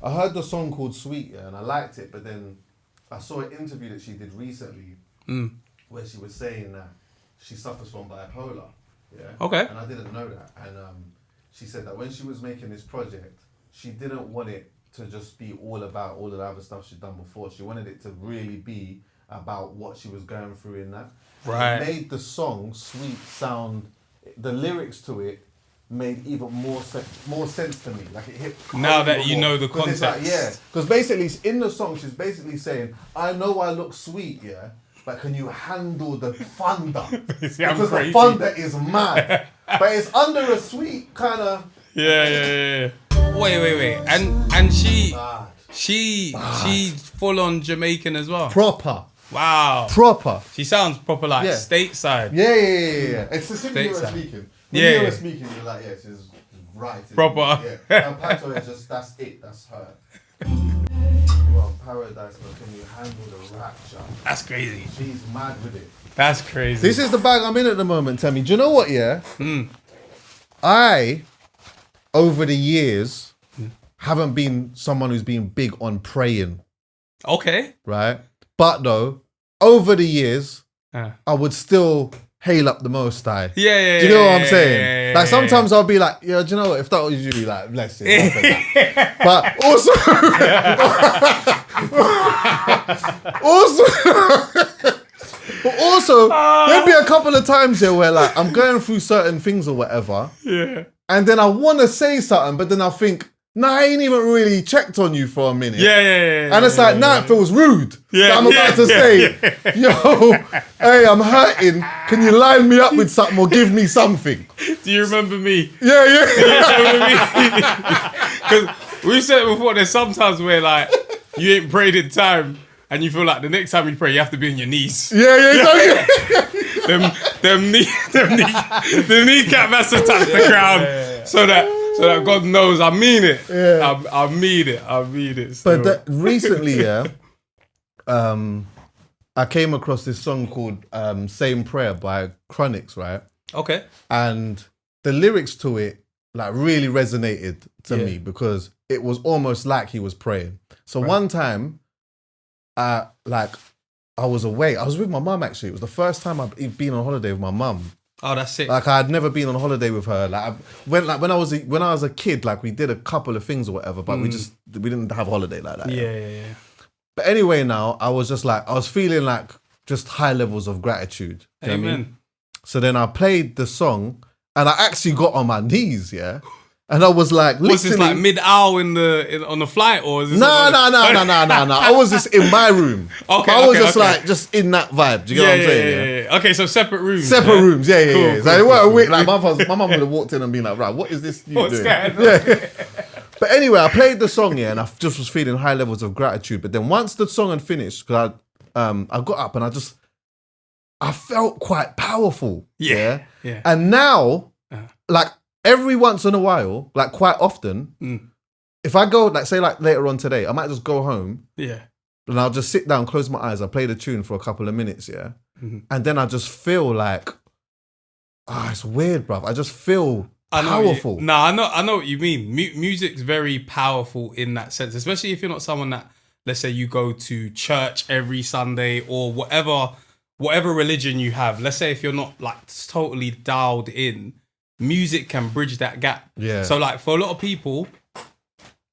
I heard the song called Sweet, yeah, and I liked it, but then I saw an interview that she did recently where she was saying that she suffers from bipolar. Yeah. Okay. And I didn't know that. And she said that when she was making this project, she didn't want it to just be all about all of the other stuff she'd done before. She wanted it to really be about what she was going through in that. Right. And it made the song Sweet sound, the lyrics to it made even more sense to me. Like it hit. Now that you know the context. Like, yeah. Because basically in the song she's basically saying, I know I look sweet, yeah, but can you handle the thunder? See, I'm because crazy. the thunder is mad. But it's under a sweet kind of. Yeah. Wait. And she's full on Jamaican as well. Proper. Wow. Proper. She sounds proper like stateside. Yeah. It's the simply you're speaking. When you're speaking, you're like, yeah, she's right. Proper. Yeah. And Pato is just, that's it. That's her. Well, Paradise, but can you handle the rapture? That's crazy. She's mad with it. That's crazy. This is the bag I'm in at the moment, Temi. Do you know what, yeah? I, over the years, haven't been someone who's been big on praying. Okay. Right? But though, over the years, I would still hail up the Most High. Yeah. Do you know what I'm saying? Like sometimes I'll be like, yeah, do you know what? If that was you, like, bless it. But also, there'd be a couple of times here where like I'm going through certain things or whatever. Yeah. And then I want to say something, but then I think, nah, I ain't even really checked on you for a minute. Yeah. And it's like, it feels rude. Yeah. That I'm about to say, yo, hey, I'm hurting. Can you line me up with something or give me something? Do you remember me? Yeah. Do you remember me? Because we've said it before, there's sometimes where like, you ain't prayed in time and you feel like the next time you pray, you have to be on your knees. Yeah. them kneecap has to touch the ground so that God knows I mean it. Yeah. I mean it. Still. But recently, I came across this song called Same Prayer by Chronics, right? Okay. And the lyrics to it like really resonated to me because it was almost like he was praying. So one time, I was away. I was with my mum actually. It was the first time I've been on holiday with my mum. Oh, that's sick. Like I had never been on holiday with her. Like when I was a kid, like we did a couple of things or whatever, but we didn't have a holiday like that. Yeah. But anyway, now I was feeling like just high levels of gratitude. Do you know what I mean? So then I played the song and I actually got on my knees, yeah. And I was like, was this like mid-hour on the flight or is this? No. I was just in my room. Okay. I was just in that vibe. Do you get what I'm saying? Yeah. Okay, so separate rooms. Separate rooms, yeah. Cool, So it weren't weird. Like my mum would have walked in and been like, right, what is this you doing? Yeah. But anyway, I played the song, and I just was feeling high levels of gratitude. But then once the song had finished, because I got up and I felt quite powerful. Yeah. And now, like, every once in a while, like quite often, if I go, like say like later on today, I might just go home. Yeah. And I'll just sit down, close my eyes, I'll play the tune for a couple of minutes, yeah? And then I just feel like, it's weird, bruv. I just feel powerful. I know what you mean. Music's very powerful in that sense, especially if you're not someone that, let's say you go to church every Sunday or whatever religion you have. Let's say if you're not like totally dialed in, music can bridge that gap. Yeah. So like for a lot of people,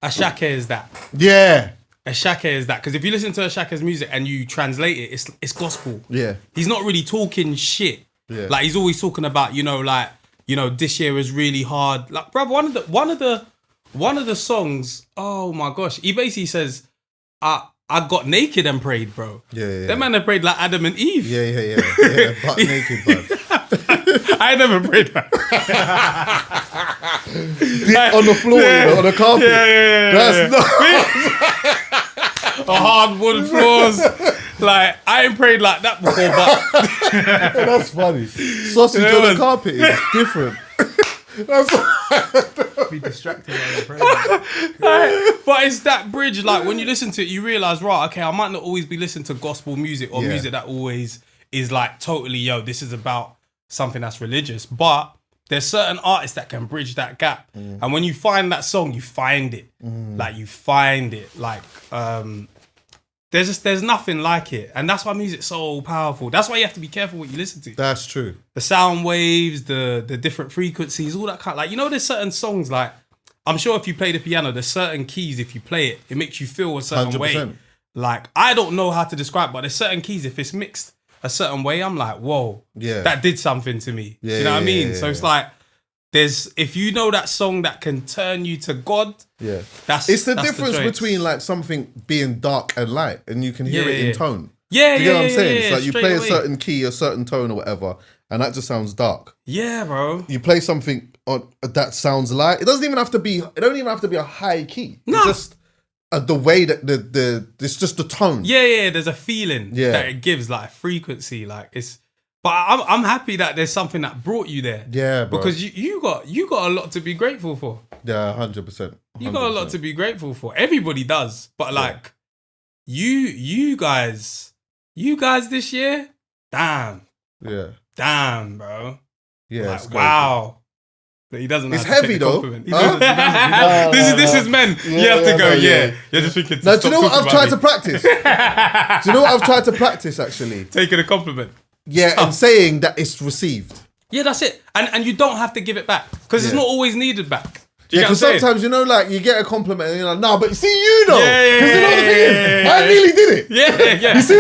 Ashake is that. Yeah. Ashake is that. Because if you listen to Ashake's music and you translate it, it's gospel. Yeah. He's not really talking shit. Yeah. Like he's always talking about, this year is really hard. Like, bruv, one of the songs, oh my gosh, he basically says, I got naked and prayed, bro. Yeah. That man have prayed like Adam and Eve. Yeah, butt naked, bro. I never prayed that. On the floor, on the carpet. Yeah. That's not... hardwood floors. Like, I ain't prayed like that before, but... That's funny. Sausage on the carpet is different. Be distracted while you're praying. But it's that bridge, like, when you listen to it, you realise, right, okay, I might not always be listening to gospel music or music that always is like, totally, this is about something that's religious, but there's certain artists that can bridge that gap. And when you find that song, you find it. Like you find it. Like there's nothing like it. And that's why music's so powerful. That's why you have to be careful what you listen to. That's true. The sound waves, the different frequencies, all that kind of, like, you know, there's certain songs, like, I'm sure if you play the piano, there's certain keys, if you play it, it makes you feel a certain 100%. way. Like, I don't know how to describe, but there's certain keys, if it's mixed a certain way, I'm like, whoa, that did something to me. Yeah, you know what I mean? yeah, So it's like, if you know that song that can turn you to God, it's the difference between like something being dark and light, and you can hear it in tone. Do you get what I'm saying? It's like you play a certain key, a certain tone or whatever, and that just sounds dark. Yeah, bro. You play something on that sounds light. It doesn't even have to be. It don't even have to be a high key. No. It's just the way that it's just the tone. Yeah. There's a feeling that it gives, like frequency, like it's. But I'm happy that there's something that brought you there. Yeah, bro. Because you got a lot to be grateful for. Yeah, 100%. You got a lot to be grateful for. Everybody does, but like you guys this year, damn, bro. Yeah, like, wow. But he doesn't. It's have to heavy take the though. compliment. This is men. You have to go. You're just thinking. Now, do you know what I've tried to practice? Do you know what I've tried to practice actually? Taking a compliment. Yeah, and saying that it's received. Yeah, that's it. And you don't have to give it back because it's not always needed back. Yeah, because sometimes, you know, like you get a compliment and you're like, nah, but see, you know. Because you know the thing is, I nearly did it. Yeah. You see,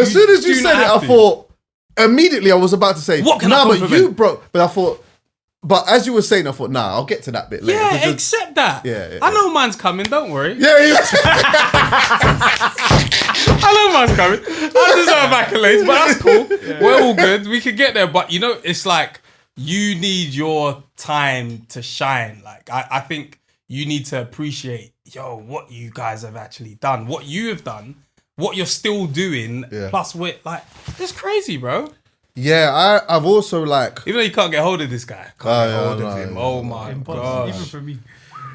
as soon as you said it, I thought, immediately I was about to say, what can I compliment? But you broke. But I thought, but as you were saying, I thought, nah, I'll get to that bit later. Yeah, accept that. Yeah. I know mine's coming, don't worry. Yeah. I know mine's coming. I deserve accolades, but that's cool. We're all good. We can get there. But, you know, it's like, you need your time to shine. Like, I think you need to appreciate, what you guys have actually done, what you have done, what you're still doing, plus like, it's crazy, bro. Yeah, I've also like... Even though you can't get hold of this guy. Can't get hold of him. Oh my God. Even for me.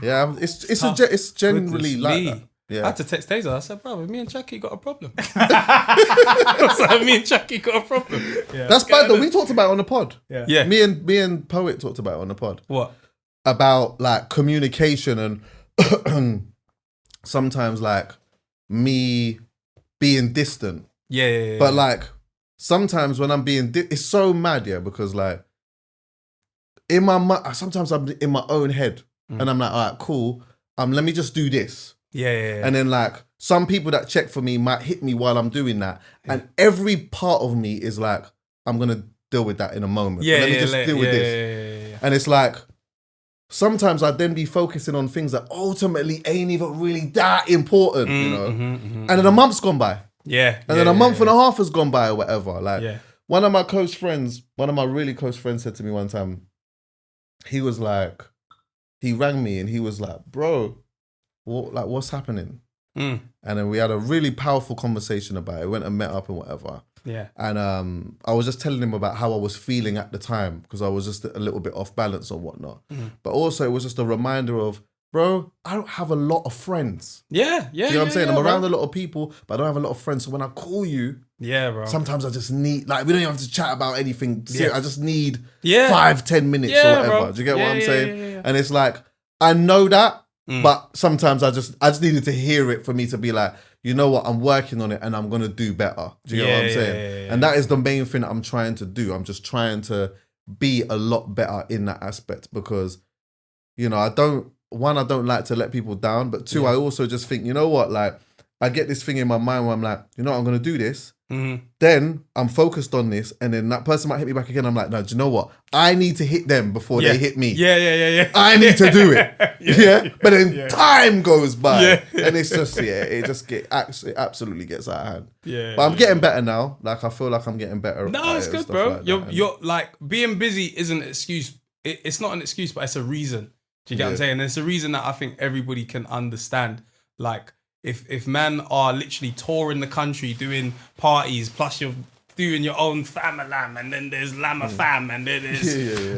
Yeah, it's generally like that. Yeah. I had to text Taser. I said, bro, me and Chuckie got a problem. I said, me and Chuckie got a problem. Yeah. That's bad though. We talked about it on the pod. Yeah. Me and Poet talked about it on the pod. What? About like communication and sometimes like me being distant. Yeah. But like sometimes when I'm being, it's so mad, because like sometimes I'm in my own head and I'm like, all right, cool. Let me just do this. Yeah. And then like some people that check for me might hit me while I'm doing that. And every part of me is like, I'm going to deal with that in a moment. Let me just deal with this. Yeah. And it's like, sometimes I'd then be focusing on things that ultimately ain't even really that important, you know? And then a month's gone by. Yeah. And then a month and a half has gone by or whatever. Like one of my really close friends said to me one time, he was like, he rang me and he was like, bro, what's happening? And then we had a really powerful conversation about it. We went and met up and whatever. Yeah. And I was just telling him about how I was feeling at the time because I was just a little bit off balance or whatnot. But also it was just a reminder of, bro, I don't have a lot of friends. Yeah. Do you know what I'm saying? I'm around a lot of people, but I don't have a lot of friends. So when I call you, bro, sometimes I just need, like, we don't even have to chat about anything. I just need 5-10 minutes or whatever. Bro. Do you get what I'm saying? Yeah. And it's like, I know that, but sometimes I just needed to hear it for me to be like, you know what, I'm working on it and I'm going to do better. Do you get what I'm saying? And that is the main thing that I'm trying to do. I'm just trying to be a lot better in that aspect because, you know, I don't like to let people down, but two, I also just think, you know what, like, I get this thing in my mind where I'm like, you know what, I'm going to do this. Then I'm focused on this and then that person might hit me back again. I'm like, no, do you know what? I need to hit them before they hit me. Yeah. I need to do it. But then time goes by and it's just, it absolutely gets out of hand. But I'm getting better now. Like, I feel like I'm getting better. No, it's good, bro. Like you're like, being busy isn't an excuse. It's not an excuse, but it's a reason. Do you get what I'm saying? And it's a reason that I think everybody can understand. Like, if men are literally touring the country doing parties, plus you're doing your own fam-a-lam, and then there's llama-fam, and then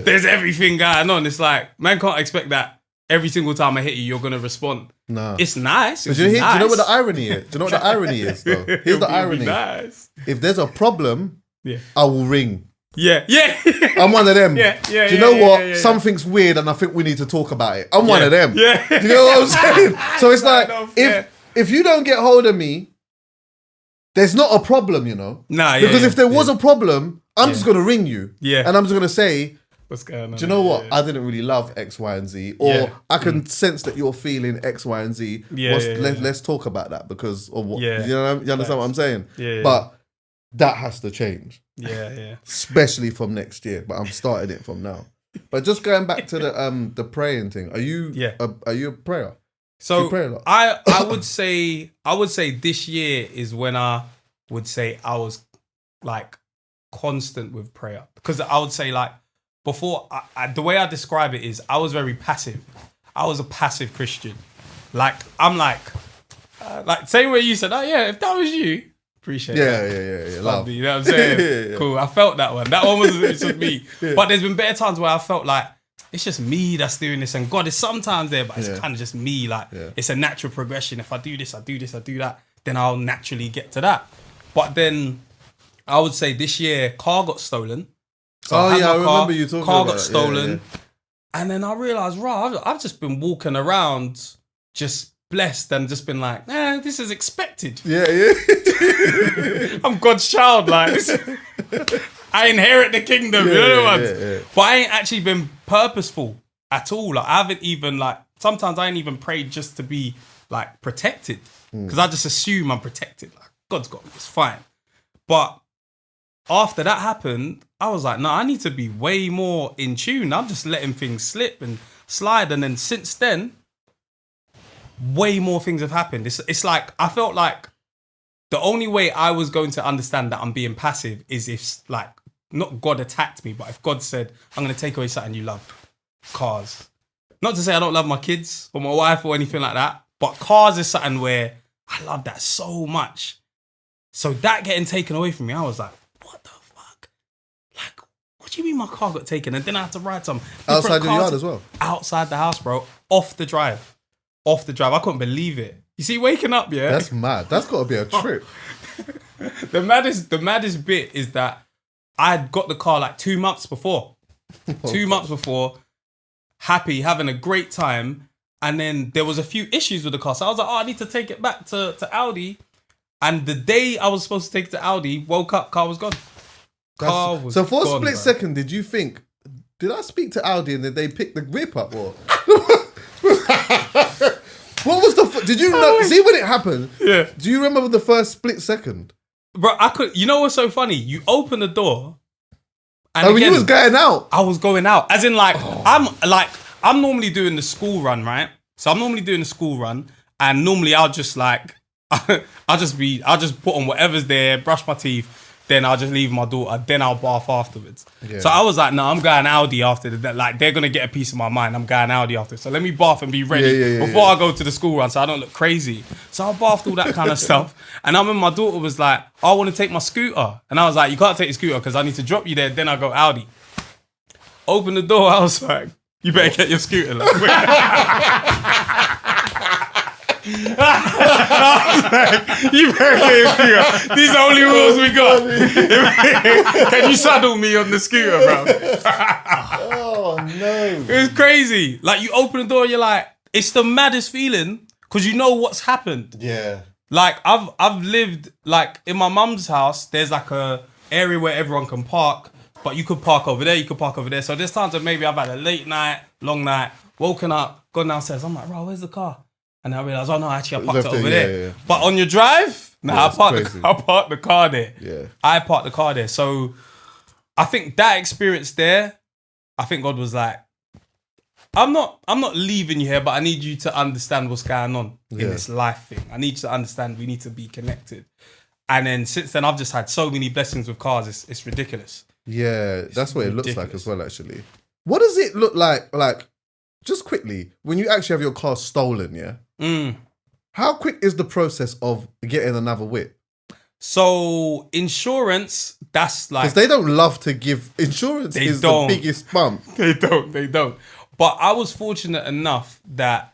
there's everything going on. It's like, man can't expect that every single time I hit you, you're going to respond. No. It's nice. Do you know what the irony is? Do you know what the irony is, though? Here's the irony. Nice. If there's a problem, I will ring. Yeah. I'm one of them. Yeah. Do you know what? Yeah. Something's weird and I think we need to talk about it. I'm one of them. Yeah. Do you know what I'm saying? So it's like, if you don't get hold of me, there's not a problem, you know? Nah, because if there was a problem, I'm just going to ring you. Yeah. And I'm just going to say, what's going on? do you know what? I didn't really love X, Y, and Z. Or I can sense that you're feeling X, Y, and Z. Let's talk about that because of what. Yeah. You understand what I'm saying? Yeah. But that has to change. Yeah. Especially from next year. But I'm starting it from now. But just going back to the praying thing. Are you a prayer? So you pray a lot? I would say this year is when I would say I was like constant with prayer, because I would say like before the way I describe it is I was very passive. I was a passive Christian. Like I'm like same way you said, oh yeah, if that was you, appreciate that. Yeah. Love. You know what I'm saying? Cool. I felt that one. That one was just me. But there's been better times where I felt like it's just me that's doing this, and God is sometimes there, but it's kind of just me. Like it's a natural progression. If I do this, I do this, I do that, then I'll naturally get to that. But then I would say this year, car got stolen. So I remember you talking about car got stolen, and then I realized, I've just been walking around just blessed and just been like, this is expected. Yeah. I'm God's child, like. I inherit the kingdom, you know what? But I ain't actually been purposeful at all. Like I haven't even sometimes I ain't even prayed just to be like protected, because I just assume I'm protected. Like God's got me, it's fine. But after that happened, I was like, no, I need to be way more in tune. I'm just letting things slip and slide, and then since then, way more things have happened. It's like I felt like the only way I was going to understand that I'm being passive is if like. Not God attacked me, but if God said, I'm going to take away something you love, cars. Not to say I don't love my kids or my wife or anything like that, but cars is something where I love that so much. So that getting taken away from me, I was like, what the fuck? Like, what do you mean my car got taken? And then I had to ride some outside the yard as well? Outside the house, bro. Off the drive. I couldn't believe it. You see, waking up, yeah? That's mad. That's got to be a trip. The maddest bit is that I'd got the car like 2 months before. 2 months before, happy, having a great time. And then there was a few issues with the car. So I was like, I need to take it back to Audi. And the day I was supposed to take it to Audi, woke up, car was gone. So for a split second, did you think, did I speak to Audi and did they pick the whip up? Or what was did you see when it happened? Yeah. Do you remember the first split second? Bro, you know what's so funny? You open the door, and again, you was going out. I was going out, as in like I'm normally doing the school run, right? So I'm normally doing the school run, and normally I'll just like I'll just put on whatever's there, brush my teeth, then I'll just leave my daughter, then I'll bath afterwards. Yeah. So I was like, no, I'm going Audi after that. Like they're gonna get a piece of my mind. I'm going Audi after. So let me bath and be ready before I go to the school run, so I don't look crazy. So I bathed all that kind of stuff, and I remember my daughter was like, I want to take my scooter, and I was like, you can't take your scooter because I need to drop you there. Then I go Audi. Open the door. I was like, you better get your scooter. Like, you better get your scooter. These are the only rules we got. Can you saddle me on the scooter, bro? Oh no. It was crazy. Like you open the door, you're like, it's the maddest feeling because you know what's happened. Yeah. Like I've lived like in my mum's house, there's like a area where everyone can park, but you could park over there, you could park over there. So there's times that maybe I've had a late night, long night, woken up, gone downstairs. I'm like, bro, where's the car? And I realised, oh no, actually I parked it over there. Yeah. But on your drive, I parked the car there. Yeah. I parked the car there. So I think that experience there, I think God was like, I'm not leaving you here, but I need you to understand what's going on in this life thing. I need you to understand we need to be connected. And then since then, I've just had so many blessings with cars. It's ridiculous. Yeah, that's what it looks like as well, actually. What does it look like, just quickly, when you actually have your car stolen, yeah? How quick is the process of getting another whip? So insurance, that's like... Because they don't love to give... Insurance is the biggest bump. They don't. But I was fortunate enough that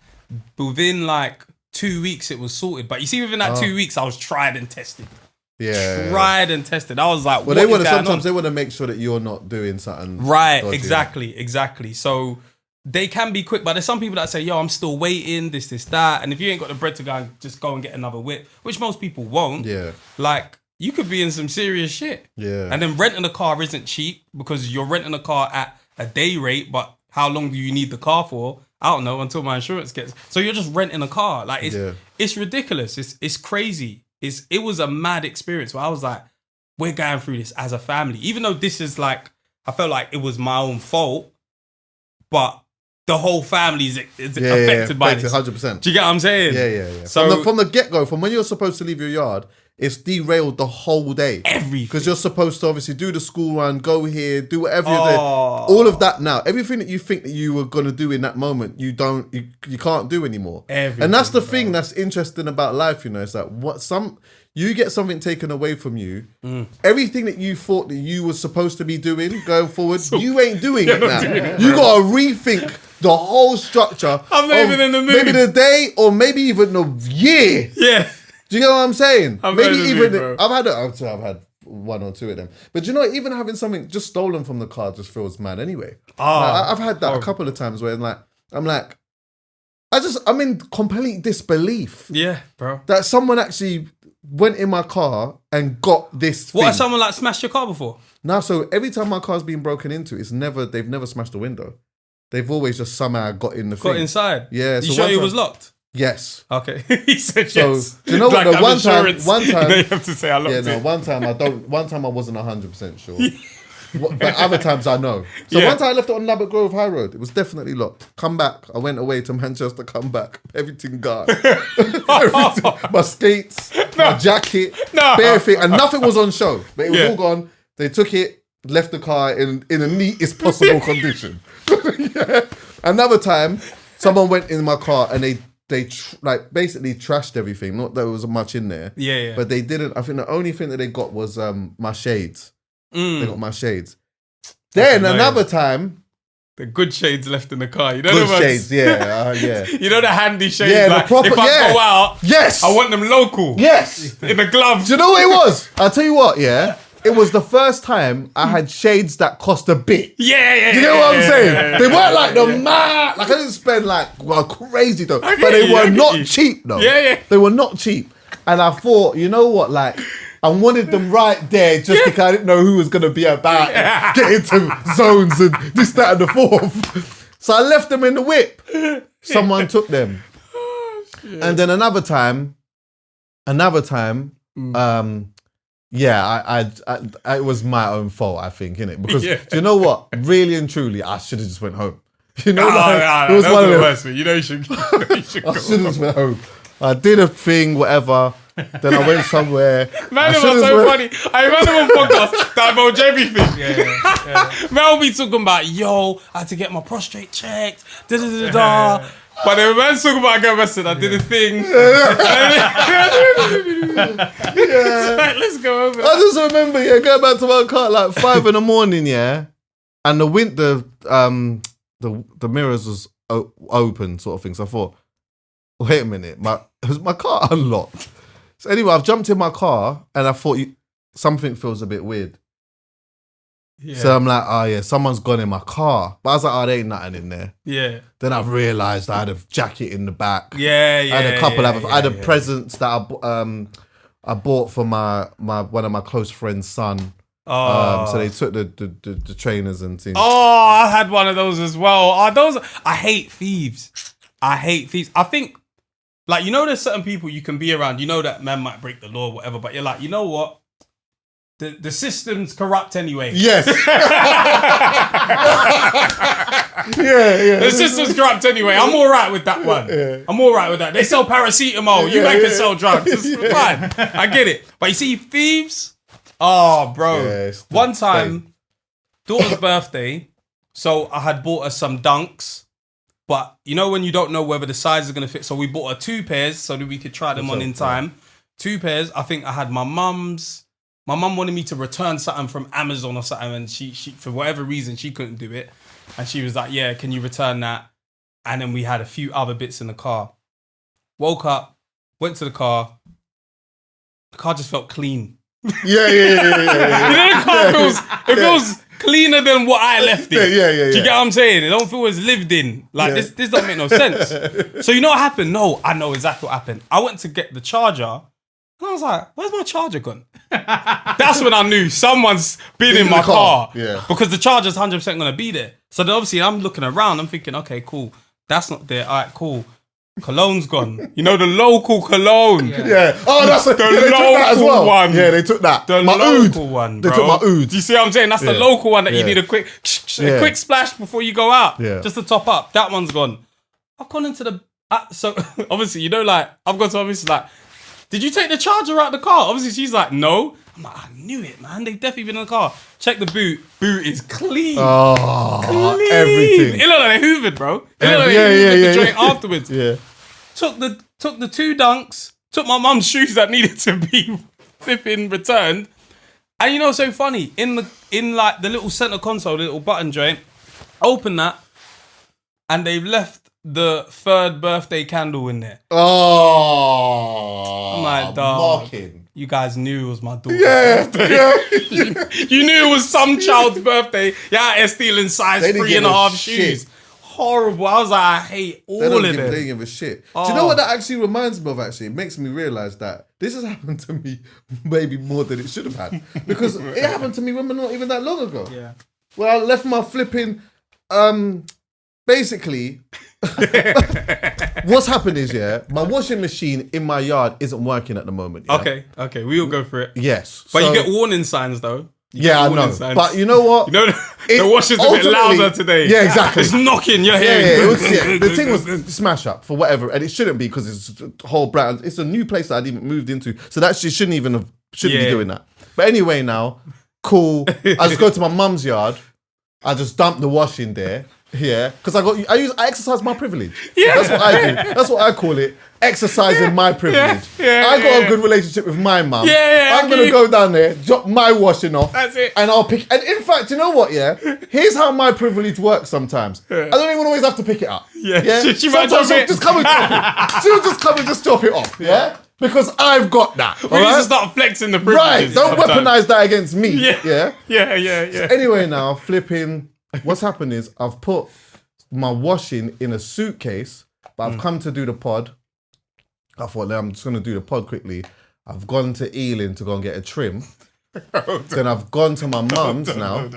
within like 2 weeks it was sorted. But you see, within that 2 weeks, I was tried and tested. Yeah. Tried and tested. I was like, Well, sometimes they want to make sure that you're not doing something. Right, dodgy. exactly. So they can be quick, but there's some people that say, yo, I'm still waiting, this, that. And if you ain't got the bread to go and just go and get another whip, which most people won't. Yeah. Like, you could be in some serious shit. Yeah. And then renting a car isn't cheap because you're renting a car at a day rate, but how long do you need the car for? I don't know, until my insurance gets. So you're just renting a car. Like, it's ridiculous. It's crazy. It was a mad experience where I was like, we're going through this as a family. Even though this is like, I felt like it was my own fault, but the whole family is affected by this. 100%. Do you get what I'm saying? Yeah. So from the get-go, from when you're supposed to leave your yard, it's derailed the whole day. Everything. Because you're supposed to obviously do the school run, go here, do whatever you're doing. All of that now. Everything that you think that you were going to do in that moment, you can't do anymore. Everything, and that's the thing that's interesting about life, you know. It's like you get something taken away from you. Everything that you thought that you were supposed to be doing going forward, you ain't doing it now. You got to rethink the whole structure. I'm not even in the mood. Maybe the day or maybe even the year. Yeah. Do you know what I'm saying? Maybe even bro. I've had one or two of them. But you know, even having something just stolen from the car just feels mad anyway. I've had that a couple of times where I'm in complete disbelief. Yeah, bro. That someone actually went in my car and got this thing. What, has someone like smashed your car before? No, so every time my car's been broken into, they've never smashed the window. They've always just somehow got in the thing. Got inside? Yeah. You sure it was locked? Yes. Okay. He said So yes. do you know what? Like, The one time, you have to say I locked it. One time I wasn't 100% sure. But other times I know. So Yeah. one time I left it on Nabbit Grove High Road. It was definitely locked. Come back. I went away to Manchester. Come back. Everything gone. Everything. My skates, my jacket, bare thing, and nothing was on show. But it was all gone. They took it, left the car in the neatest possible condition. Yeah. Another time, someone went in my car and they basically trashed everything. Not that there was much in there. Yeah. But they didn't. I think the only thing that they got was my shades. They got my shades. Then another time, the good shades left in the car. You know good the ones, shades. Yeah. You know the handy shades. Yeah, the like, proper- if I yeah. go out, Yes. I want them local. Yes. In the gloves. Do you know what it was? I'll tell you what. Yeah. It was the first time I had shades that cost a bit. Yeah. You know what I'm saying? They weren't like the mad. Like I didn't spend crazy though, but they were not cheap though. Yeah. They were not cheap, and I thought, you know what, like. I wanted them right there just because I didn't know who was going to be about it, get into zones and this, that, and the fourth. So I left them in the whip. Someone took them. And then another time, it was my own fault, I think, innit? Because do you know what? Really and truly, I should have just went home. You know, it was one of the worst. You know you should go. I should have just went home. I did a thing, whatever. Then I went somewhere. Man, it was so funny. I remember on podcast that about everything. Mel be talking about, yo, I had to get my prostate checked. Da. But the man's talking about getting arrested. I did a thing. It's like, let's go over. I just remember, going back to my car like 5 a.m, and the mirrors was open, sort of thing. So I thought, wait a minute, was my car unlocked? So anyway, I've jumped in my car and I thought something feels a bit weird. Yeah. So I'm like, oh yeah, someone's gone in my car. But I was like, oh, there ain't nothing in there. Yeah. Then I've realised I had a jacket in the back. Yeah. I had a couple I had presents that I bought for one of my close friends' son. So they took the trainers and things. Oh, I had one of those as well. I hate thieves. I think, like, you know, there's certain people you can be around. You know that man might break the law or whatever, but you're like, you know what? The system's corrupt anyway. Yes. The system's corrupt anyway. I'm all right with that one. Yeah. I'm all right with that. They sell paracetamol. You can sell drugs. It's fine. I get it. But you see, thieves. Oh, bro. Yeah, one time, daughter's birthday. So I had bought her some Dunks. But you know when you don't know whether the size is going to fit. So we bought her 2 pairs so that we could try them on in time. 2 pairs. I think I had my mum's. My mum wanted me to return something from Amazon or something, and she for whatever reason she couldn't do it, and she was like, "Yeah, can you return that?" And then we had a few other bits in the car. Woke up, went to the car. The car just felt clean. Yeah. You know, the car feels cleaner than what I left it. Yeah. Do you get what I'm saying? It don't feel as lived in. Like this don't make no sense. So you know what happened? No, I know exactly what happened. I went to get the charger. And I was like, where's my charger gone? That's when I knew someone's been in my car. Yeah. Because the charger's 100% going to be there. So then obviously I'm looking around. I'm thinking, okay, cool. That's not there. All right, cool. Cologne's gone. You know, the local cologne. Yeah. Oh, that's the local that as well. one. Yeah, they took that. The my local oud. one, They bro. took my oud. Do you see what I'm saying? That's the local one that you need a quick splash before you go out. Yeah. Just to top up. That one's gone. I've gone into the... so, obviously, you know, like, I've gone to obviously like, did you take the charger out the car? Obviously, she's like, no. I'm like, I knew it, man. They've definitely been in the car. Check the boot. Boot is clean. Oh, clean. everything. It looked like they hoovered, bro. It looked like they hoovered the joint afterwards. Yeah. Took the 2 dunks, took my mum's shoes that needed to be flipping returned. And you know what's so funny? In like the little center console, the little button joint, open that, and they've left the 3rd birthday candle in there. Oh. I'm like, dog. Mocking. You guys knew it was my daughter's birthday. You knew it was some child's birthday. Yeah, they're stealing size 3.5 shoes. Horrible. I was like, I hate all of them. They don't give a shit. Do you know what that actually reminds me of, actually? It makes me realise that this has happened to me maybe more than it should have had. Because it happened to me when not even that long ago. Yeah. Where I left my flipping... basically... what's happened is, my washing machine in my yard isn't working at the moment. Yeah? Okay. We all go for it. Yes. But you get warning signs, though. I know. But you know what? You know, the washer's a bit louder today. Yeah, exactly. It's knocking your head. The thing was smash up for whatever, and it shouldn't be because it's a whole brand. It's a new place that I'd even moved into, so that she shouldn't be doing that. But anyway, now, cool. I just go to my mum's yard. I just dump the washing there. Yeah, because I exercise my privilege. Yeah, that's what I do. That's what I call it. Exercising my privilege. I got a good relationship with my mum. I'm gonna go down there, drop my washing off. That's it. And I'll pick. And in fact, you know what? Yeah, here's how my privilege works. Sometimes I don't even always have to pick it up. Yeah. She might Sometimes drop she'll it. just come and drop it. She'll just come and just drop it off. Yeah, because I've got that. We need to start flexing the privileges. Right, don't weaponize that against me. Yeah. Anyway, now flipping. What's happened is I've put my washing in a suitcase, but I've come to do the pod. I thought, I'm just going to do the pod quickly. I've gone to Ealing to go and get a trim. Then I've gone to my mum's now.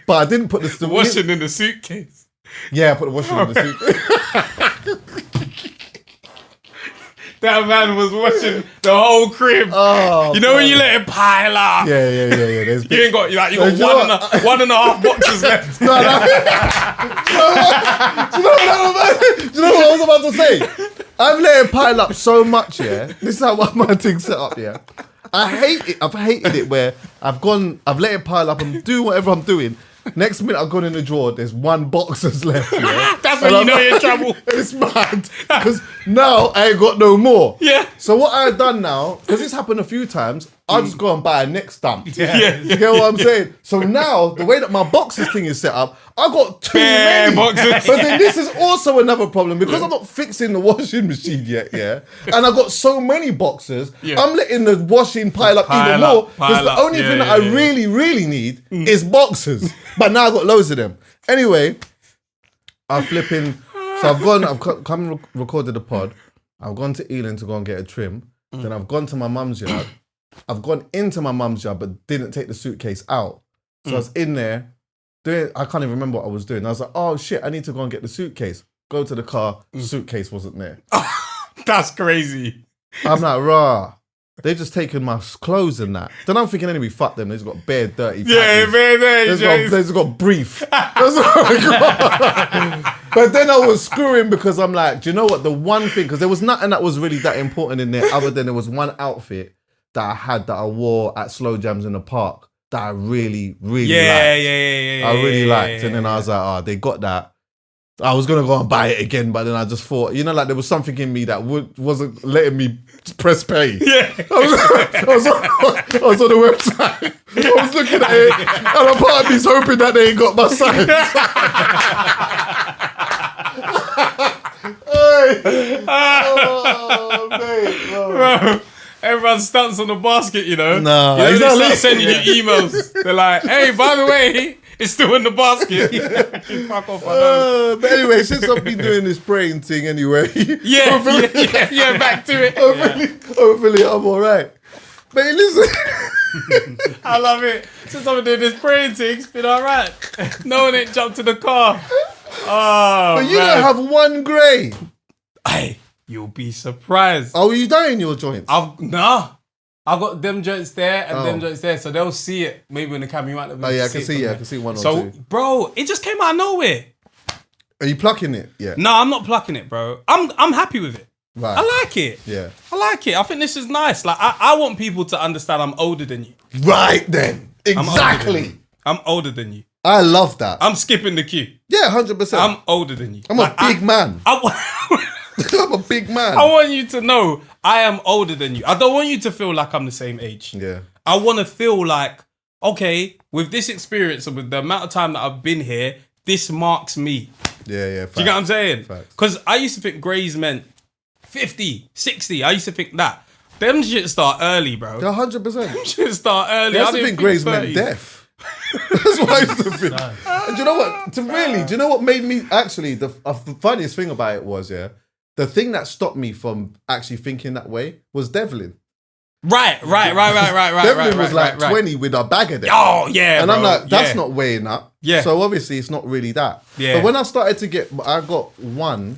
But I didn't put the washing in the suitcase. Yeah, I put the washing in the suitcase. That man was washing the whole crib. Oh, you know when you let it pile up? Yeah. There's you ain't got, you got one and a half boxes left. Do you know what I was about to say? I've let it pile up so much, This is how my thing's set up, I hate it. I've hated it where I've let it pile up and do whatever I'm doing. Next minute I've gone in the drawer, there's 1 box that's left. That's when you know you're in trouble. It's mad. Because now I ain't got no more. Yeah. So what I've done now, because it's happened a few times, I'll just go and buy a next dump. Yeah. You get what I'm saying? So now, the way that my boxes thing is set up, I've got too many boxes. But then this is also another problem because I'm not fixing the washing machine yet, and I've got so many boxes, I'm letting the washing pile up even more because the only thing that I really, really need is boxes. But now I've got loads of them. Anyway, I'm flipping. So I've come and recorded the pod. I've gone to Ealing to go and get a trim. Then I've gone to my mum's yard. I've gone into my mum's yard but didn't take the suitcase out. So I was in there doing, I can't even remember what I was doing. I was like, oh shit, I need to go and get the suitcase. Go to the car, suitcase wasn't there. That's crazy. I'm like, rah. They just taken my clothes and that. Then I'm thinking, anyway, fuck them. They just got bare dirty patties. They just got brief. That's what I got. But then I was screwing because I'm like, do you know what? The one thing, because there was nothing that was really that important in there other than there was one outfit that I had that I wore at Slow Jams in the park that I really, really liked. I really liked. And then I was like, they got that. I was going to go and buy it again, but then I just thought, like there was something in me that wasn't letting me press pay. Yeah. I was on the website. I was looking at it, and a part of me's hoping that they ain't got my size. Oh, mate. Bro, run stunts on the basket, you know? No, you know, he's they not start listening. sending you emails. They're like, hey, by the way, it's still in the basket. Fuck off, I know. But anyway, since I've been doing this praying thing anyway, Yeah, back to it. hopefully I'm all right. But listen, I love it. Since I've been doing this praying thing, it's been all right. No one ain't jumped to the car. Oh, but you don't have one grey. Hey, you'll be surprised. Oh, are you dying your joints? I've got them joints there and them joints there, so they'll see it. Maybe in the camera, you might not be able to I see can it see. from Yeah, there. I can see one or So, two. bro, it just came out of nowhere. Are you plucking it? Yeah. No, I'm not plucking it, bro. I'm happy with it. Right. I like it. Yeah. I like it. I think this is nice. Like, I want people to understand I'm older than you. Right then. I'm older than Exactly. you. I'm older than you. I love that. I'm skipping the queue. Yeah, 100%. I'm older than you. I'm a big man. I'm a big man. I want you to know I am older than you. I don't want you to feel like I'm the same age. Yeah. I want to feel like, okay, with this experience and with the amount of time that I've been here, this marks me. Yeah. Do you get what I'm saying? Facts. Because I used to think greys meant 50, 60. I used to think that. Them shit start early, bro. 100%. Shit start early. I I used to didn't think greys 30. meant death. That's what I used to think. And do you know what? Do you know what made me actually the funniest thing about it was, the thing that stopped me from actually thinking that way was Devlin. Right. Devlin was like 20 with a bag of them. Oh, yeah, And bro. I'm like, that's Yeah. not weighing up. Yeah. So obviously it's not really that. Yeah. But when I started to I got one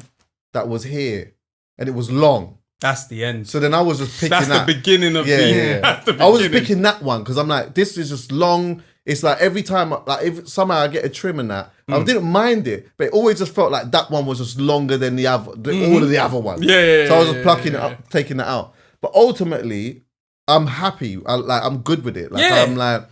that was here and it was long. That's the end. So then I was just picking That's that. the beginning of That's the beginning. I was picking that one because I'm like, this is just long. It's like every time, like if somehow I get a trim and that, I didn't mind it, but it always just felt like that one was just longer than the other, all of the other ones. Yeah. So I was just plucking it up, taking it out. But ultimately, I'm happy. I'm good with it. Like Yeah. I'm like,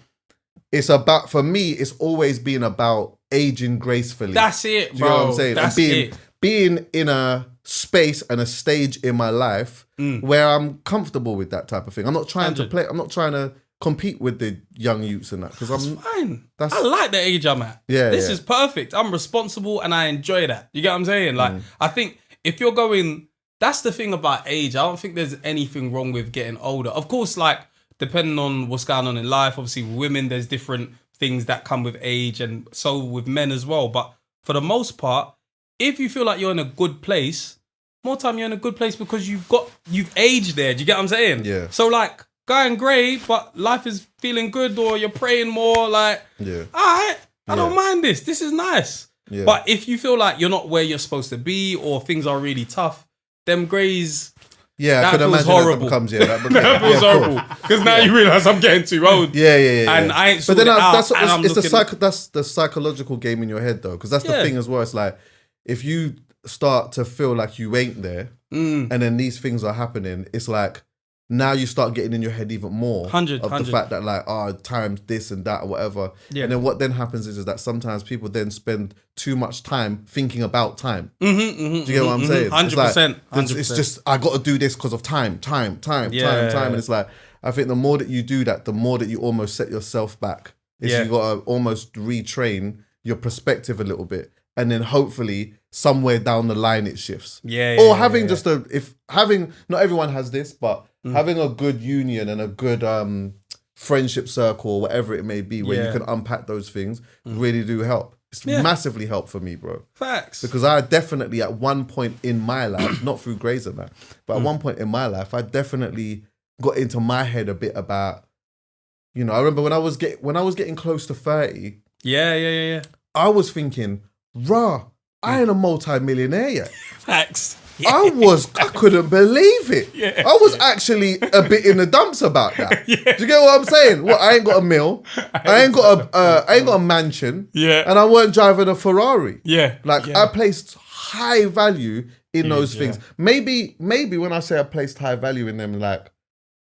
it's about, for me, it's always been about aging gracefully. That's it, bro. Do you know what I'm saying? That's and it. being in a space and a stage in my life where I'm comfortable with that type of thing. I'm not trying to play. I'm not trying to compete with the young youths and that because I'm Fine. That's- I like the age I'm at. Yeah, This yeah. is perfect. I'm responsible and I enjoy that. You get what I'm saying? Like, I think if you're going, that's the thing about age. I don't think there's anything wrong with getting older. Of course, like, depending on what's going on in life, obviously women, there's different things that come with age and so with men as well. But for the most part, if you feel like you're in a good place, more time you're in a good place because you've aged there. Do you get what I'm saying? Yeah. So like, going grey, but life is feeling good, or you're praying more, like, Yeah. all right, I don't mind this. This is nice. Yeah. But if you feel like you're not where you're supposed to be, or things are really tough, them greys, Yeah, I that could feels imagine horrible. that becomes that that feels horrible. Because now you realise I'm getting too old. Yeah. And I ain't But sorted then it out, that's and I'm it's the looking- that's the psychological game in your head though, because that's the Yeah. thing as well. It's like if you start to feel like you ain't there, and then these things are happening, it's like now you start getting in your head even more 100. the fact that like times this and that or whatever. Yeah. And then what then happens is that sometimes people then spend too much time thinking about time. Do Do you get what I'm saying? 100%. It's just I got to do this because of time, and it's like I think the more that you do that, the more that you almost set yourself back. Is Yeah. you got to almost retrain your perspective a little bit, and then hopefully somewhere down the line it shifts. Or having just not everyone has this, but having a good union and a good friendship circle or whatever it may be, where you can unpack those things, really do help. It's massively helped for me, bro. Facts. Because I definitely at one point in my life, not through Grey's and that, but at one point in my life, I definitely got into my head a bit about, I remember when I was getting close to 30, Yeah. I was thinking, I ain't a multi-millionaire yet. Facts. I couldn't believe it. Yeah. I was actually a bit in the dumps about that. Do you get what I'm saying? Well, I ain't got a mill. I ain't got a mansion. Yeah. And I weren't driving a Ferrari. Yeah. I placed high value in those things. Maybe when I say I placed high value in them, like,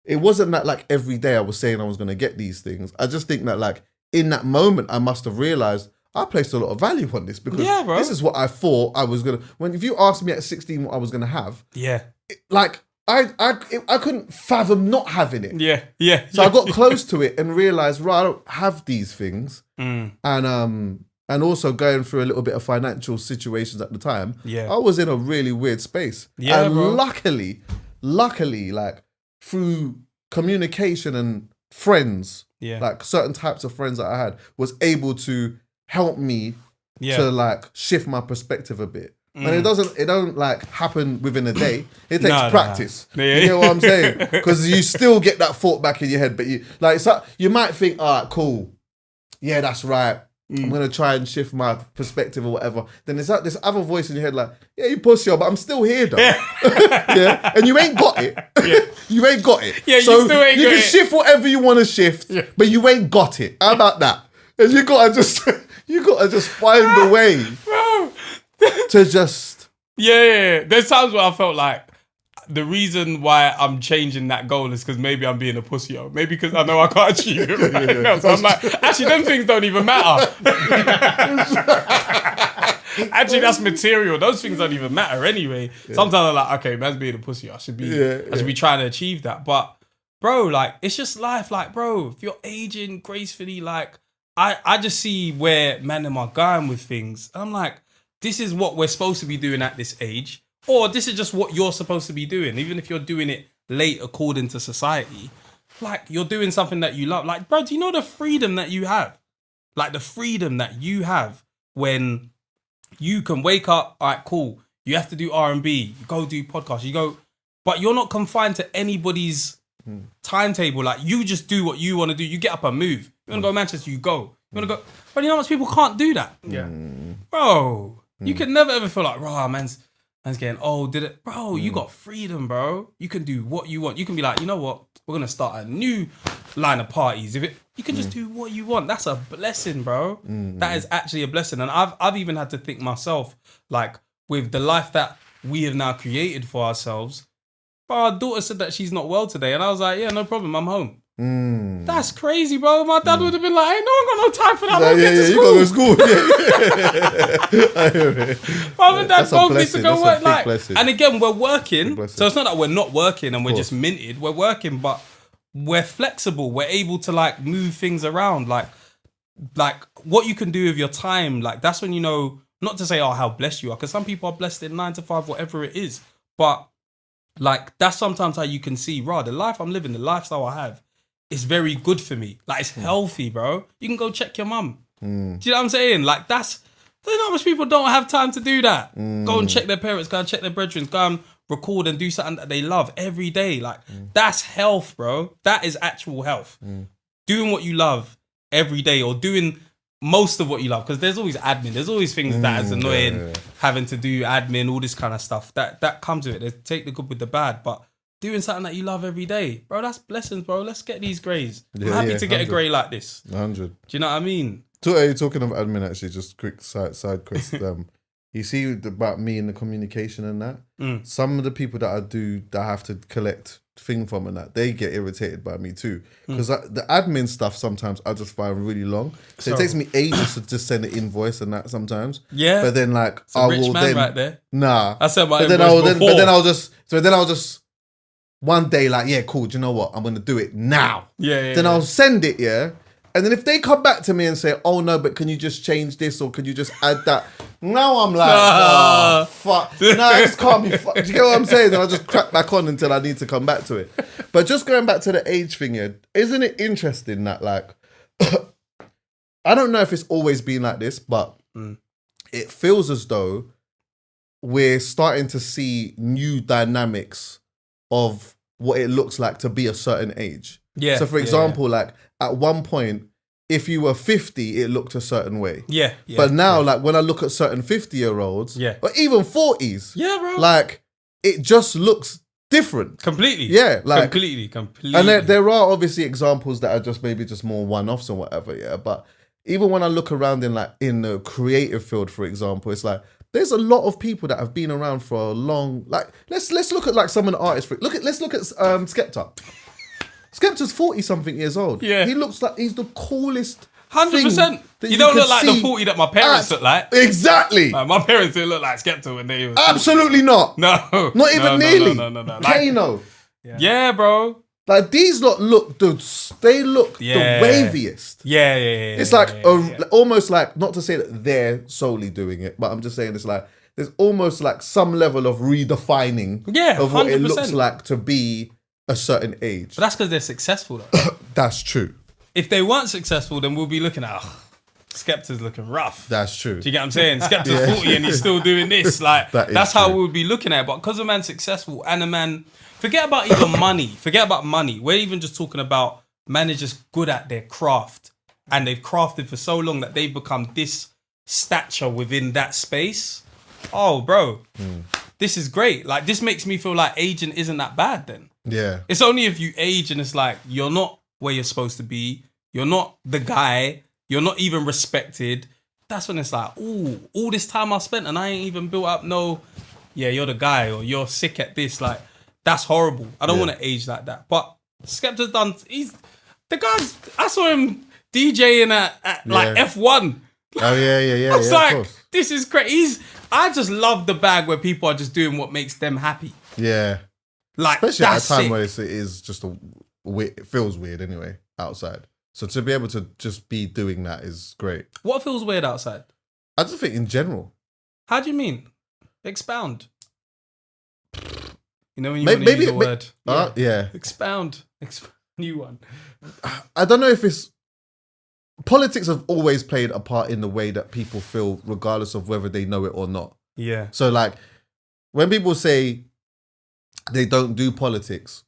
it wasn't that like every day I was saying I was going to get these things. I just think that like in that moment, I must have realized I placed a lot of value on this because this is what I thought I was going to, if you asked me at 16 what I was going to have, I couldn't fathom not having it. Yeah. So I got close to it and realized, I don't have these things. And also going through a little bit of financial situations at the time, I was in a really weird space. Yeah, and bro. luckily, like through communication and friends, Yeah. like certain types of friends that I had, was able to help me Yeah. to like shift my perspective a bit. And it don't like happen within a day. It takes No. practice. Yeah. You know what I'm saying? Because you still get that thought back in your head, but you like so you might think, all right, cool, yeah, that's right. I'm gonna try and shift my perspective or whatever. Then there's this other voice in your head like, yeah, you pussy, but I'm still here though. Yeah, and you ain't got it. Yeah. You ain't got it. Yeah, so you still ain't you got can it. shift whatever you want to shift, but you ain't got it. How about that? And you gotta just find the way Bro. to just Yeah. There's times where I felt like the reason why I'm changing that goal is because maybe I'm being a pussy. Maybe because I know I can't achieve it right now. So I'm like, actually, them things don't even matter. Actually, that's material. Those things don't even matter anyway. Sometimes I'm like, okay, man's being a pussy. I should be trying to achieve that. But bro, like, it's just life. Like, bro, if you're aging gracefully, like, I just see where man am I going with things. And I'm like, this is what we're supposed to be doing at this age. Or this is just what you're supposed to be doing. Even if you're doing it late according to society. Like, you're doing something that you love. Like, bro, do you know the freedom that you have? Like, the freedom that you have when you can wake up, all right, cool. You have to do R&B. You go do podcasts. You go... But you're not confined to anybody's timetable. Like, you just do what you want to do. You get up and move. You want to go to Manchester, you go. You want to go... But you know how much people can't do that? Yeah. Bro, you can never ever feel like, raw, man's getting old, did it? Bro, you got freedom, bro. You can do what you want. You can be like, you know what? We're going to start a new line of parties. You can just do what you want. That's a blessing, bro. That is actually a blessing. And I've even had to think myself, like, with the life that we have now created for ourselves. Bro, our daughter said that she's not well today. And I was like, yeah, no problem. I'm home. That's crazy, bro. My dad would have been like, hey, no one got no time for that. Man, get to school. You gotta go to school. I hear it. Mum and dad both need to go work. That's a big Like, blessing. and again, we're working. blessing. So it's not that we're not working and we're just minted. We're working, but we're flexible. We're able to like move things around. Like what you can do with your time. Like, that's when you know, not to say, oh, how blessed you are. Because some people are blessed in 9 to 5, whatever it is. But like, that's sometimes how you can see, rah, the life I'm living, the lifestyle I have, it's very good for me. Like, it's healthy, bro. You can go check your mum. Do you know what I'm saying? Like, there's not much people don't have time to do that. Go and check their parents, go and check their brethren, go and record and do something that they love every day. Like, that's health, bro. That is actual health. Doing what you love every day, or doing most of what you love, because there's always admin. There's always things that is annoying, having to do admin, all this kind of stuff. That comes with it. They take the good with the bad, but doing something that you love every day, bro, that's blessings, bro. Let's get these greys. I'm happy to get 100. a grey like this. 100. Do you know what I mean? Talking of admin, actually, just quick side quest. You see about me and the communication and that. Some of the people that I have to collect thing from and that, they get irritated by me too, because the admin stuff sometimes I just find really long. So it takes me ages to just send an invoice and that sometimes. Yeah, but then like it's a rich man right there. Nah, I said my but then invoice before. but then I'll just one day like, yeah, cool. Do you know what? I'm gonna do it now. Then I'll send it. Yeah. And then if they come back to me and say, oh no, but can you just change this or can you just add that? Now I'm like, oh, fuck. No, this can't be fuck. Do you get what I'm saying? Then I'll just crack back on until I need to come back to it. But just going back to the age thing here, isn't it interesting that like, I don't know if it's always been like this, but it feels as though we're starting to see new dynamics of what it looks like to be a certain age. Yeah. So for example, like at one point, if you were 50, it looked a certain way. Yeah. But now, like when I look at certain 50-year-olds, or even 40s, bro, like it just looks different. Completely. Yeah. Like completely. And there are obviously examples that are just maybe just more one-offs or whatever, yeah. But even when I look around in the creative field, for example, it's like there's a lot of people that have been around for a long, like let's look at like some of the artists. Let's look at Skepta. Skepta's 40-something years old. Yeah. He looks like he's the coolest. 100%. You don't look like the 40 that my parents look like. Exactly. My parents didn't look like Skepta when they were 40. Absolutely not. No. Not even nearly. No. Kano. Yeah, bro. Like these look the waviest. Yeah. It's like almost like, not to say that they're solely doing it, but I'm just saying it's like there's almost like some level of redefining of what 100%. It looks like to be a certain age. But that's because they're successful, though. That's true. If they weren't successful, then we'll be looking at, Skepta's looking rough. That's true. Do you get what I'm saying? Skepta's 40 and he's still doing this. Like, that's how true. we would be looking at it. But because a man's successful and a man, forget about even money. Forget about money. We're even just talking about man is just good at their craft. And they've crafted for so long that they've become this stature within that space. Oh, bro, this is great. Like, this makes me feel like aging isn't that bad then. Yeah. It's only if you age and it's like, you're not where you're supposed to be. You're not the guy. You're not even respected. That's when it's like, ooh, all this time I spent and I ain't even built up you're the guy or you're sick at this. Like, that's horrible. I don't want to age like that. But Skepta's done, I saw him DJing at like F1. Oh, yeah. I was of like, course. this is crazy. I just love the bag where people are just doing what makes them happy. Yeah. Like, Especially at a that's time sick. where it is just it feels weird anyway, outside. So to be able to just be doing that is great. What feels weird outside? I just think in general. How do you mean? Expound. You know when you want to use a word. Yeah. Expound. New one. I don't know if it's... Politics have always played a part in the way that people feel, regardless of whether they know it or not. Yeah. So like, when people say they don't do politics,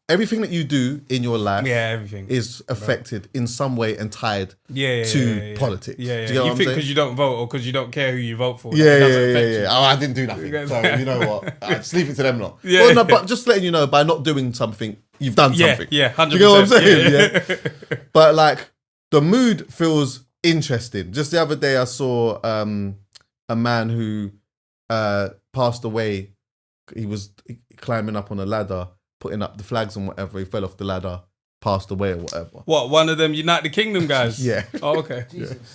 everything that you do in your life everything is affected in some way and tied to politics. Yeah. Do you get what You I'm think saying? because you don't vote or because you don't care who you vote for. Yeah. You. Oh, I didn't do nothing. So you know what? I just leave it to them lot. Yeah. Well, no, but just letting you know, by not doing something, you've done something. Yeah, 100%. Do you get what I'm saying? Yeah. But like, the mood feels interesting. Just the other day, I saw a man who passed away. He was climbing up on a ladder, putting up the flags and whatever. He fell off the ladder, passed away or whatever. What, one of them United Kingdom guys? Yeah. Oh, okay.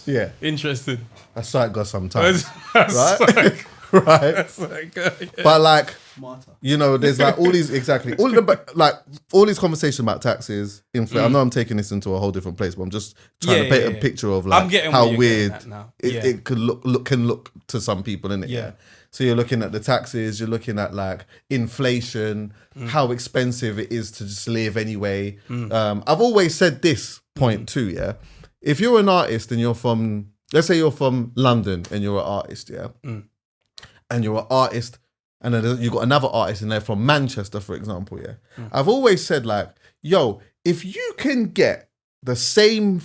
Yeah. Interesting. That's how it goes sometimes. That's right? like, Right. that's like, But like, Martyr. you know, there's like all these, exactly, all these conversations about taxes, I know I'm taking this into a whole different place, but I'm just trying to paint a picture of like I'm getting how where you're weird getting at now. it could look to some people, innit? Yeah. So you're looking at the taxes, you're looking at like inflation, how expensive it is to just live anyway. I've always said this point too, yeah. If you're an artist and you're from, let's say you're from London and you're an artist, yeah, and you're an artist, and then you've got another artist and they're from Manchester, for example, yeah. I've always said like, yo, if you can get the same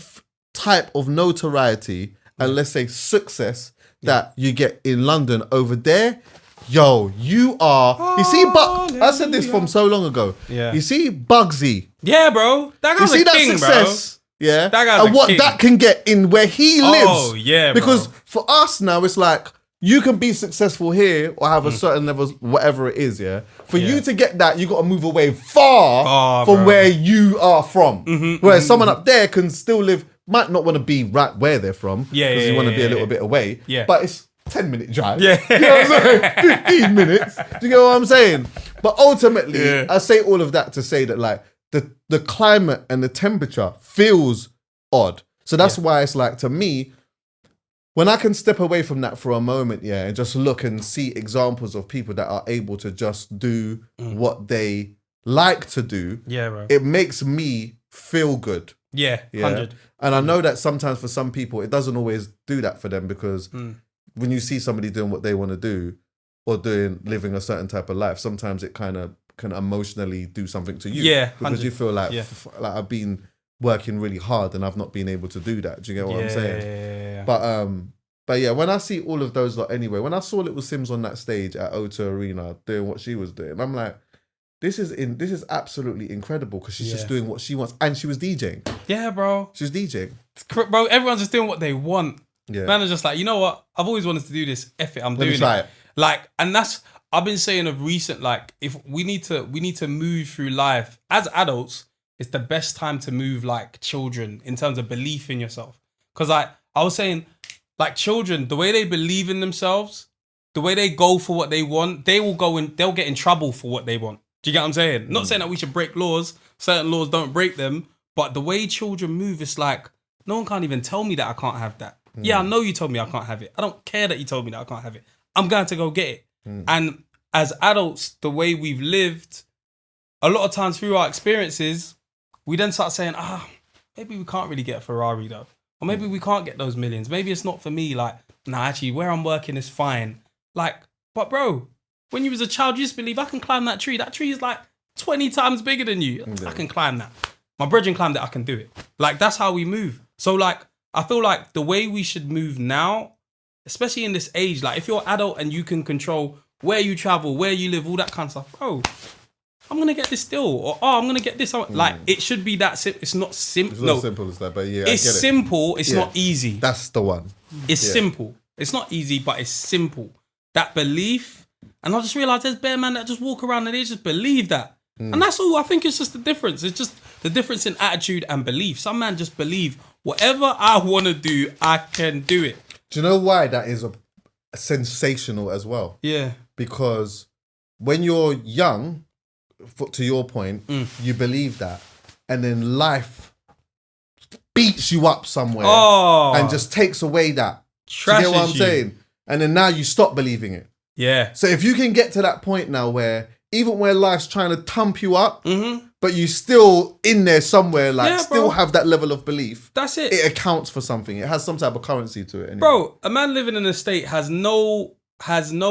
type of notoriety and let's say success that you get in London over there, yo, you are. You see, I said this from so long ago. Yeah. You see, Bugsy. Yeah, bro. That You guy's see a that king, success. Yeah, That guy's and a what king. that can get in where he lives. Oh, yeah, bro. Because for us now, it's like you can be successful here or have a certain level, whatever it is. Yeah, for you to get that, you got to move away far from bro. where you are from. Whereas someone up there can still live, might not want to be right where they're from. Yeah, because yeah, you want to yeah, be a yeah, little bit away. Yeah. But it's 10-minute drive. Yeah. You know what I'm saying? 15 minutes. Do you get what I'm saying? But ultimately, I say all of that to say that like the climate and the temperature feels odd. So that's why it's like, to me, when I can step away from that for a moment, yeah, and just look and see examples of people that are able to just do what they like to do, Yeah, bro. it makes me feel good. Yeah, Yeah. 100. And I know that sometimes for some people, it doesn't always do that for them, because when you see somebody doing what they want to do or living a certain type of life, sometimes it kind of can emotionally do something to you. Yeah, Because 100. you feel like, Yeah. like I've been working really hard and I've not been able to do that. Do you get what I'm saying? Yeah. But yeah, when I see all of those lot anyway, when I saw Little Sims on that stage at O2 Arena doing what she was doing, I'm like, this is absolutely incredible, because she's just doing what she wants, and she was DJing. Yeah, bro. She was DJing. Bro, everyone's just doing what they want. Yeah. Man is just like, you know what? I've always wanted to do this. F it, I'm Let me doing try it. it. Like, and that's, I've been saying of recent, like, if we need to move through life as adults, it's the best time to move like children in terms of belief in yourself. Because like I was saying, like children, the way they believe in themselves, the way they go for what they want, they'll get in trouble for what they want. Do you get what I'm saying? Not saying that we should break laws. Certain laws, don't break them. But the way children move, it's like, no one can't even tell me that I can't have that. Yeah, I know you told me I can't have it. I don't care that you told me that I can't have it. I'm going to go get it. And as adults, the way we've lived, a lot of times through our experiences, we then start saying, maybe we can't really get a Ferrari though. Or maybe we can't get those millions. Maybe it's not for me. Like, nah, actually, where I'm working is fine. Like, but bro, when you was a child, you used to believe I can climb that tree. That tree is like 20 times bigger than you. I can climb that. My brethren climbed it, I can do it. Like, that's how we move. So like, I feel like the way we should move now, especially in this age, like if you're adult and you can control where you travel, where you live, all that kind of stuff, bro, I'm going to get this still. Or, I'm going to get this. Like, it should be that simple. It's not simple. It's not simple as that, but yeah, it's simple. It's not easy. That's the one. It's simple. It's not easy, but it's simple. That belief. And I just realised there's bare man that just walk around and they just believe that. And that's all. I think it's just the difference. It's just the difference in attitude and belief. Some man just believe whatever I want to do, I can do it. Do you know why that is sensational as well? Yeah. Because when you're young, to your point, you believe that. And then life beats you up somewhere and just takes away that. Do you get what I'm saying? And then now you stop believing it. Yeah. So if you can get to that point now where even where life's trying to thump you up, but you still in there somewhere, like still have that level of belief. That's it. It accounts for something. It has some type of currency to it. Anyway. Bro, a man living in a state has no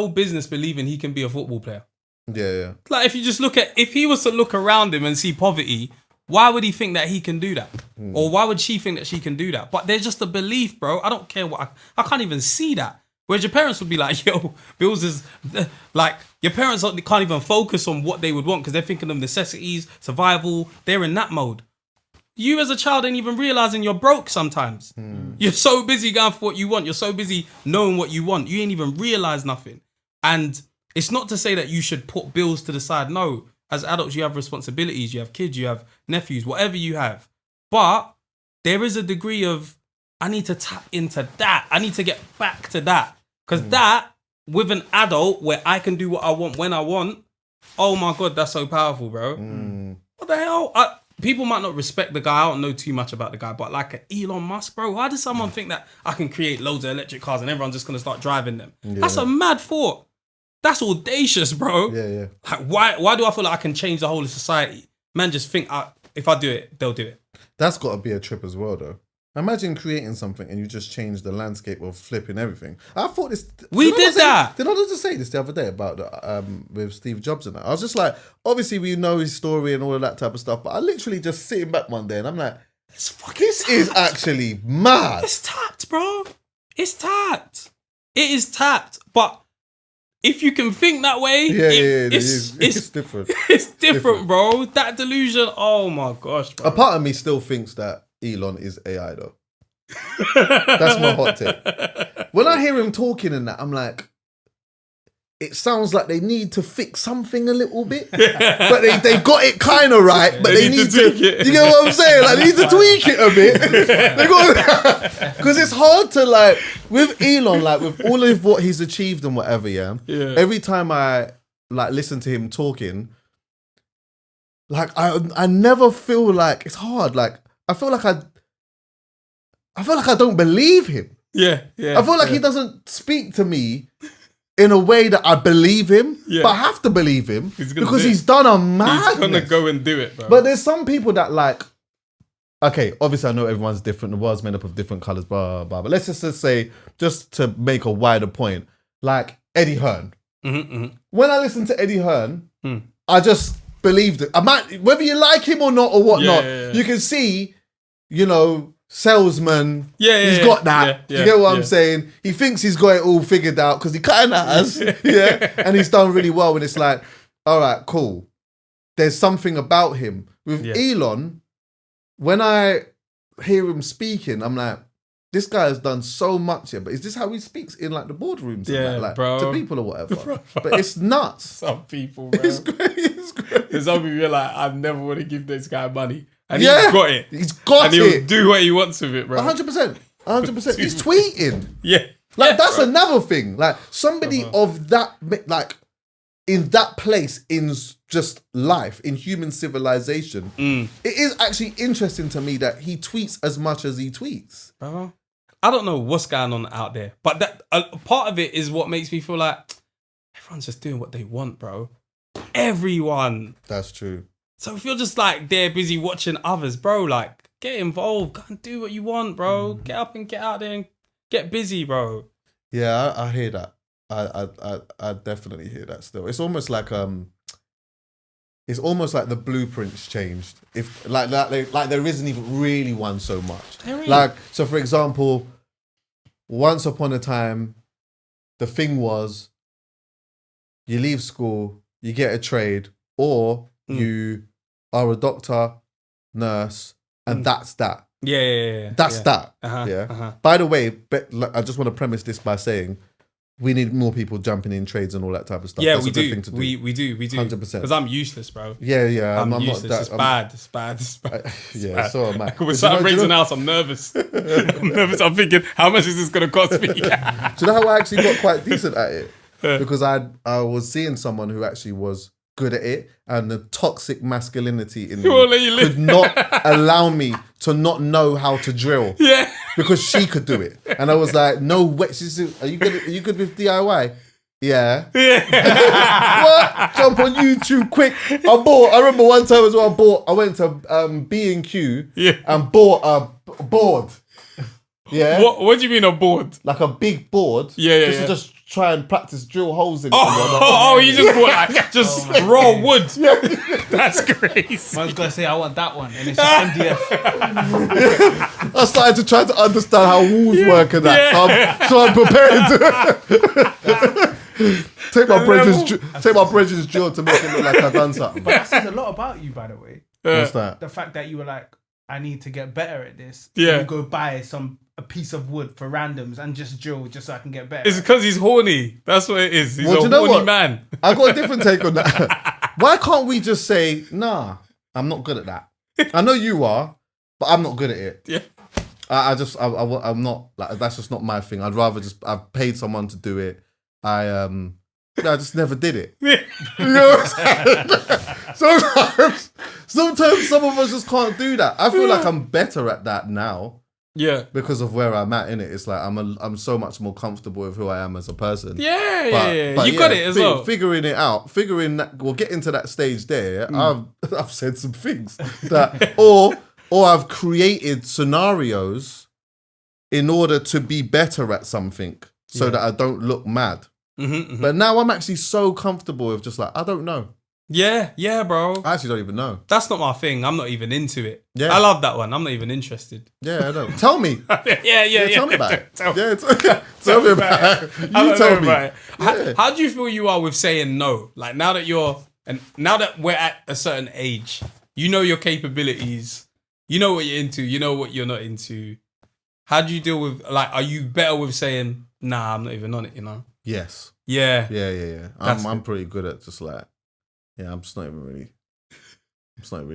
business believing he can be a football player. Yeah. Like if you just if he was to look around him and see poverty, why would he think that he can do that? Or why would she think that she can do that? But there's just a belief, bro. I don't care what, I can't even see that. Whereas your parents would be like, yo, bills is, like, your parents can't even focus on what they would want because they're thinking of necessities, survival. They're in that mode. You as a child ain't even realizing you're broke sometimes. You're so busy going for what you want. You're so busy knowing what you want. You ain't even realize nothing. And it's not to say that you should put bills to the side. No, as adults, you have responsibilities. You have kids, you have nephews, whatever you have. But there is a degree of, I need to tap into that. I need to get back to that. Because that, with an adult where I can do what I want when I want, oh my God, that's so powerful, bro. What the hell? People might not respect the guy. I don't know too much about the guy, but like Elon Musk, bro, why does someone think that I can create loads of electric cars and everyone's just going to start driving them? Yeah. That's a mad thought. That's audacious, bro. Yeah. Like, why do I feel like I can change the whole of society? Man, just think if I do it, they'll do it. That's got to be a trip as well, though. Imagine creating something and you just change the landscape of flipping everything. I thought this. We did that. Did I just say this the other day about with Steve Jobs and that? I was just like, obviously we know his story and all of that type of stuff, but I literally just sitting back one day and I'm like, this is actually mad. It's tapped, bro. It's tapped. It is tapped. But if you can think that way, it's different. It's different, bro. That delusion. Oh my gosh, bro. A part of me still thinks that Elon is AI though. That's my hot take. When I hear him talking and that, I'm like, it sounds like they need to fix something a little bit, but they got it kind of right, but they need to you get what I'm saying? Like, they need to tweak it a bit. Because it's hard to, like, with Elon, like, with all of what he's achieved and whatever, every time I, like, listen to him talking, like, I never feel like, it's hard, like, I feel like I don't believe him. Yeah. I feel like he doesn't speak to me in a way that I believe him, but I have to believe him because he's done a madness. He's gonna go and do it, bro. But there's some people that, like, okay, obviously I know everyone's different. The world's made up of different colours, blah, blah, blah. But let's just say, just to make a wider point, like Eddie Hearn. When I listen to Eddie Hearn, I just believed it. Whether you like him or not or whatnot, you can see, you know, salesman, he's got that. You get what I'm saying? He thinks he's got it all figured out because he kind of has, and he's done really well. And it's like, all right, cool. There's something about him. With Elon, when I hear him speaking, I'm like, this guy has done so much here, but is this how he speaks in like the boardrooms and that, like, bro. to people or whatever? But it's nuts. Some people, bro. It's great. There's some people are like, I never want to give this guy money. And he's got it. He's got it. And he'll do what he wants with it, bro. 100%. He's tweeting. Like, that's another thing. Like, somebody of that, like, in that place in just life, in human civilization, it is actually interesting to me that he tweets as much as he tweets. I don't know what's going on out there, but that part of it is what makes me feel like everyone's just doing what they want, bro. Everyone. That's true. So if you're just like there busy watching others, bro, like get involved, go and do what you want, bro. Get up and get out there and get busy, bro. Yeah, I hear that. I definitely hear that still. It's almost like the blueprint's changed. If like there isn't even really one so much. Like, so for example, once upon a time, the thing was you leave school, you get a trade, or you are a doctor, nurse, and that's that. Yeah. That's that. Uh-huh, yeah. uh-huh. By the way, I just want to premise this by saying we need more people jumping in trades and all that type of stuff. Yeah, That's we a good do. thing to do. We do. 100%. Because I'm useless, bro. Yeah. I'm not useless. that. It's bad. It's bad. Yeah, bad. so am I. With something raising house, I'm nervous. I'm thinking, how much is this going to cost me? Do you know how I actually got quite decent at it? Because I was seeing someone who actually was good at it, and the toxic masculinity in me could not allow me to not know how to drill. Yeah. Because she could do it. And I was like, no way. She said, are you good with DIY? Yeah. What? Jump on YouTube quick. I remember one time as well, I went to B&Q and bought a board. Yeah. What do you mean a board? Like a big board. Yeah. Just try and practice drill holes in it. You just bought like just raw wood. Yeah. That's crazy. I was gonna say I want that one, and it's just MDF. I started to try to understand how walls work and that. So I'm preparing to take my brethren's drill to make it look like I've done something. But that says a lot about you, by the way. What's that? The fact that you were like, I need to get better at this. Yeah. You go buy a piece of wood for randoms and just drill just so I can get better. It's because he's horny. That's what it is. He's a know horny what? man. I got a different take on that. Why can't we just say, nah, I'm not good at that. I know you are, but I'm not good at it. Yeah. I'm not, like, that's just not my thing. I'd rather I've paid someone to do it. I just never did it. You know what I'm saying? Sometimes some of us just can't do that. I feel like I'm better at that now. Yeah. Because of where I'm at in it. It's like I'm so much more comfortable with who I am as a person. Yeah. You got it as well. Figuring it out, we'll get into that stage there. I've said some things that, or I've created scenarios in order to be better at something so that I don't look mad. Mm-hmm. But now I'm actually so comfortable with just like, I don't know. Yeah, bro. I actually don't even know. That's not my thing. I'm not even into it. Yeah. I love that one. I'm not even interested. Yeah, I know. Tell me. Yeah. Tell me about it. Tell Tell me about it. You tell me. How do you feel you are with saying no? Like now that we're at a certain age, you know your capabilities, you know what you're into, you know what you're not into. How do you deal with, like, are you better with saying, nah, I'm not even on it, you know? Yes. Yeah. Yeah. I'm pretty good at just like, I'm just not really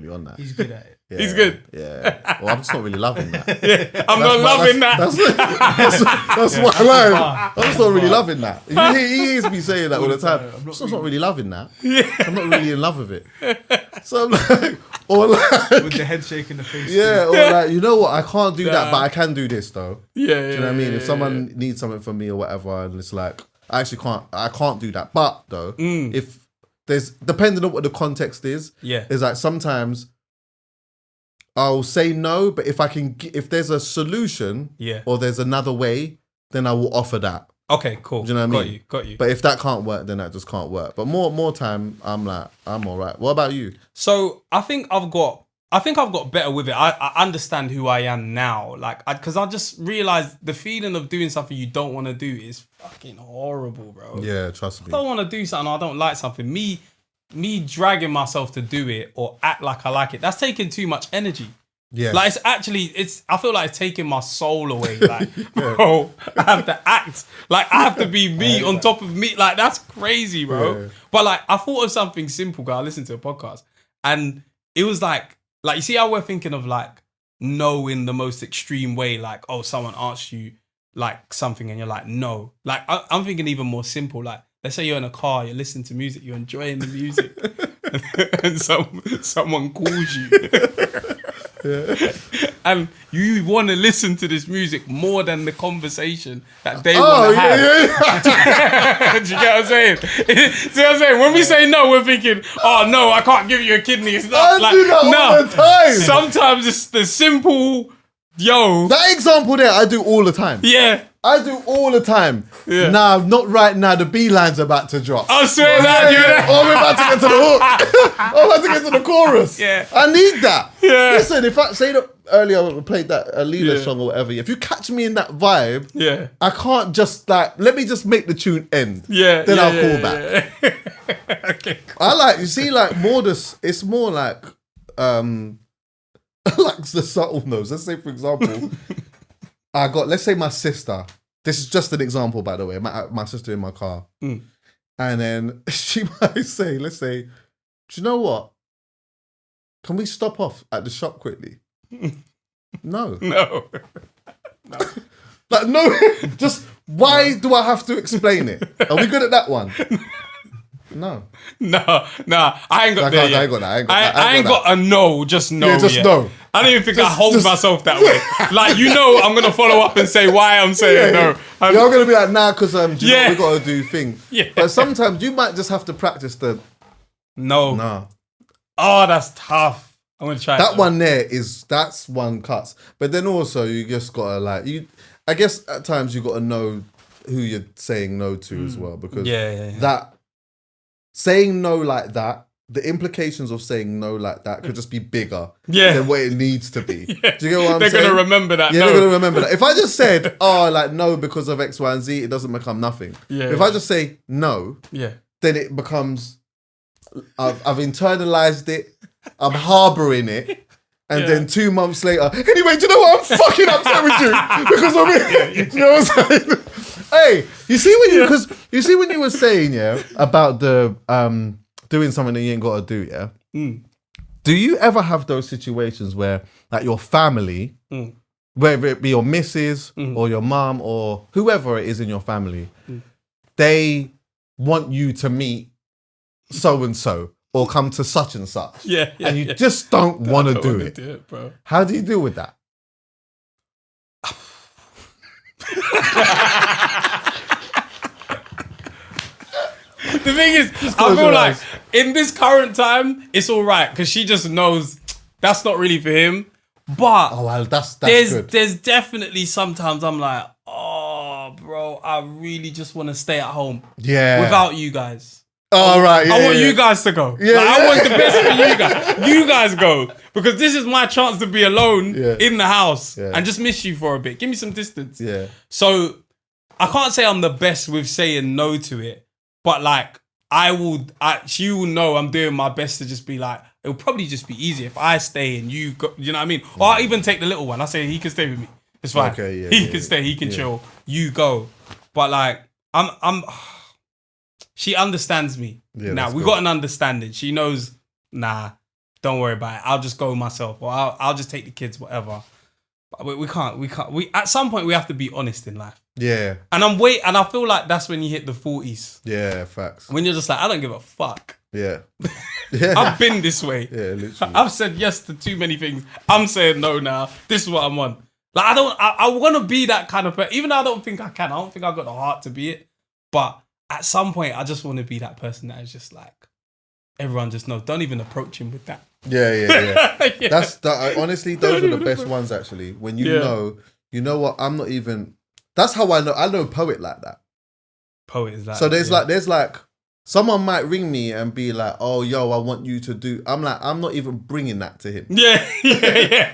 on that. He's good at it. Yeah, He's good. Yeah. Well, I'm just not really loving that. I'm not loving that. That's what I learned. I'm just not really loving that. He hears me saying that all the time. I'm just not really loving that. I'm not really in love with it. So I'm like, or like, with the head shake in the face. Yeah, or like, you know what? I can't do that, but I can do this though. Yeah. Do you know what I mean? If someone needs something from me or whatever, and it's like, I can't do that. But though, if there's, depending on what the context is, is like sometimes I'll say no, but if there's a solution, or there's another way, then I will offer that. Okay, cool. Do you know what I mean? Got you. But if that can't work, then that just can't work. But more time, I'm like, I'm all right. What about you? So I think I've got better with it. I understand who I am now. Like, because I just realized the feeling of doing something you don't want to do is fucking horrible, bro. Yeah, trust me. I don't want to do something. I don't like something. Me dragging myself to do it or act like I like it, that's taking too much energy. Yeah. Like I feel like it's taking my soul away. Like, bro, I have to act. Like, I have to be me on top of me. Like, that's crazy, bro. Yeah. But like, I thought of something simple, guys. I listened to a podcast and it was like, you see how we're thinking of like no in the most extreme way. Like, oh, someone asks you like something and you're like, no. Like, I'm thinking even more simple. Like, let's say you're in a car, you're listening to music, you're enjoying the music and someone calls you. and you want to listen to this music more than the conversation that they want to have. Do you get what I'm saying? See what I'm saying? When we say no, we're thinking, oh no, I can't give you a kidney. It's not I do that all the time. Sometimes it's the simple, That example there, I do all the time. Yeah. I do all the time. Yeah. Nah, not right now. The beeline's about to drop. I swear that. Oh, we're about to get to the hook. I'm about to get to the chorus. Yeah. I need that. Yeah. Listen, if I say that earlier, we played that Alila song or whatever. If you catch me in that vibe, I can't just like, let me just make the tune end. Yeah. Then I'll call back. Okay. Cool. I like, you see, like more this, it's more like, like the subtle notes. Let's say, for example, let's say my sister. This is just an example, by the way. My sister in my car. And then she might say, let's say, do you know what? Can we stop off at the shop quickly? No. No. Like, no. Just, why do I have to explain it? Are we good at that one? No. Nah, I ain't got that. I ain't got that. I ain't got a no, just no. Yeah, just yet. no. I don't even think I hold myself that way. Like, I'm going to follow up and say why I'm saying no. I'm going to be like, nah, because do you know what we got to do thing. Yeah. But sometimes you might just have to practice the no. Nah. Oh, that's tough. I'm going to try that one there that's one cuts. But then also you just got to like, I guess at times you got to know who you're saying no to as well. Because that, saying no like that, the implications of saying no like that could just be bigger than what it needs to be. Do you get what I'm saying? They're going to remember that. Yeah, they're going to remember that. If I just said, like no because of X, Y, and Z, it doesn't become nothing. If I just say no, then it becomes, I've internalized it, I'm harboring it, and then 2 months later, anyway, do you know what? I'm fucking upset with you because of it. You know what I'm saying? Hey, you see when you were saying about the doing something that you ain't got to do, do you ever have those situations where like your family, whether it be your missus or your mum or whoever it is in your family, they want you to meet so and so or come to such and such, and you just don't want to do it, bro? How do you deal with that? The thing is, I feel like in this current time, it's all right because she just knows that's not really for him. But that's there's good. There's definitely sometimes I'm like, oh, bro, I really just want to stay at home. Without you guys. Oh, right. I want you guys to go. I want the best for you guys. You guys go. Because this is my chance to be alone in the house and just miss you for a bit. Give me some distance. So I can't say I'm the best with saying no to it. But like, she will know I'm doing my best to just be like, it'll probably just be easier if I stay and you go, you know what I mean? Or I'll even take the little one. I say he can stay with me. It's fine. Okay, he can stay, he can chill. You go. But like, she understands me. Now we got an understanding. She knows, nah, don't worry about it. I'll just go myself, or I'll just take the kids, whatever. But we can't. At some point we have to be honest in life. Yeah. And I feel like that's when you hit the 40s. Yeah, facts. When you're just like, I don't give a fuck. Yeah. I've been this way. Yeah, literally. I've said yes to too many things. I'm saying no now. This is what I'm on. Like, I want to be that kind of person. Even though I don't think I can. I don't think I've got the heart to be it. But at some point, I just want to be that person that is just like, everyone just knows. Don't even approach him with that. Yeah. Honestly, those are the best ones, actually. When you know what, I'm not even... That's how I know Poet like that. Poet is like... So there's like... Someone might ring me and be like, oh, yo, I want you to do... I'm like, I'm not even bringing that to him. Yeah.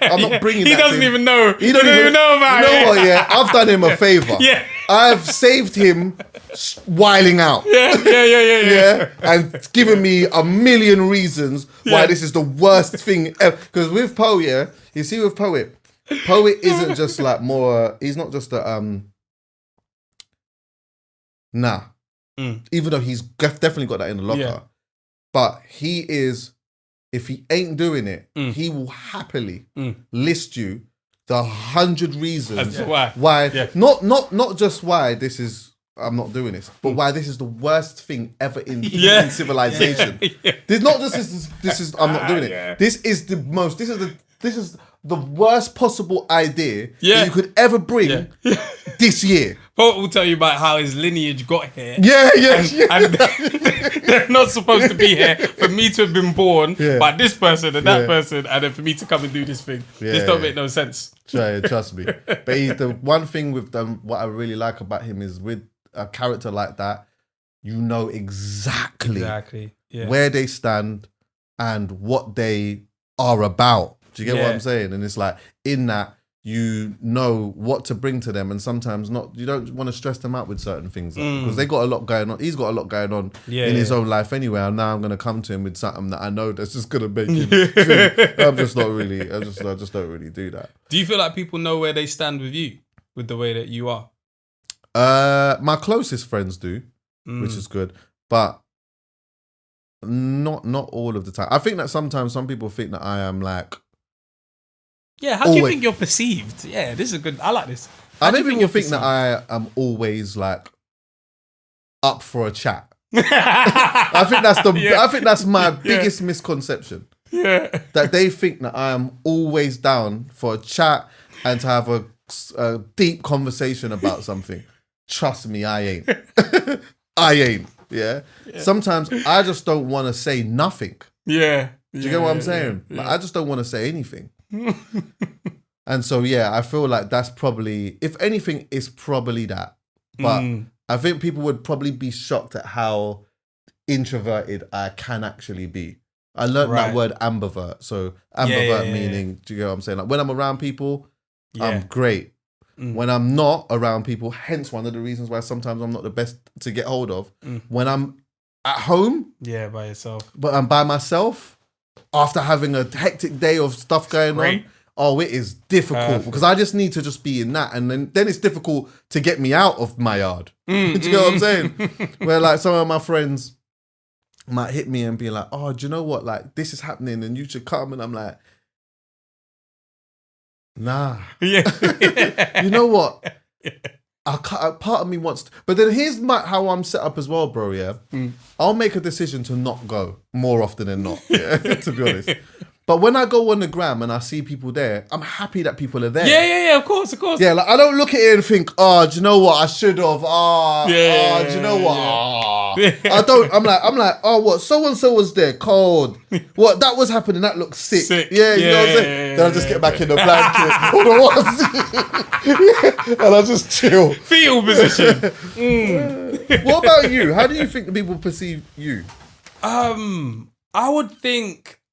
I'm not bringing that to him. He doesn't even know. He doesn't even know about it. You know what, I've done him a favour. Yeah. I've saved him wiling out. Yeah. And given me a million reasons why this is the worst thing ever. Because with Poet, you see with Poet isn't just like more, he's not just a, even though he's definitely got that in the locker, but he is, if he ain't doing it, he will happily list you the 100 reasons why not just why this is, I'm not doing this, but why this is the worst thing ever in human civilization. There's not just this is I'm not doing it. This is the this is the worst possible idea Yeah. that you could ever bring this year. Pope will tell you about how his lineage got here. Yeah. And they're not supposed to be here for me to have been born by this person and that person, and then for me to come and do this thing. This don't make no sense. Trust me. But the one thing with them, what I really like about him is with a character like that, you know exactly where they stand and what they are about. Do you get what I'm saying? And it's like, in that, you know what to bring to them, and sometimes not. You don't want to stress them out with certain things because they got a lot going on. He's got a lot going on in his own life anyway. And now I'm going to come to him with something that I know that's just going to make him. I'm just not really. I just don't really do that. Do you feel like people know where they stand with you, with the way that you are? My closest friends do, which is good, but not all of the time. I think that sometimes some people think that I am like. Yeah, how do you think you're perceived? Yeah, this is a good. I like this. I think people think that I am always like up for a chat. I think that's my biggest misconception. Yeah, that they think that I am always down for a chat and to have a deep conversation about something. Trust me, I ain't. I ain't. Yeah. Sometimes I just don't want to say nothing. Yeah. Do you get what I'm saying? Like, I just don't want to say anything. And so I feel like that's probably, if anything, it's probably that. But I think people would probably be shocked at how introverted I can actually be. I learned that word ambivert. So ambivert meaning, do you get what I'm saying? Like when I'm around people, I'm great. When I'm not around people, hence one of the reasons why sometimes I'm not the best to get hold of. When I'm at home, by yourself, but I'm by myself after having a hectic day of stuff going on. Oh, it is difficult because I just need to just be in that, and then it's difficult to get me out of my yard. Do you know what I'm saying? Where like some of my friends might hit me and be like, "Oh, do you know what? Like this is happening, and you should come." And I'm like, "Nah." You know what? Part of me wants to, but then here's how I'm set up as well, bro. Yeah, I'll make a decision to not go more often than not. Yeah, to be honest. But when I go on the gram and I see people there, I'm happy that people are there. Yeah, of course. Yeah, like I don't look at it and think, oh, do you know what? I should have. Do you know what? I don't. I'm like, oh, what? So and so was there, cold. What? That was happening. That looks sick. Yeah, you know what I'm saying. Then I just get back in the blanket or the ones, and I just chill. Fetal position. What about you? How do you think people perceive you?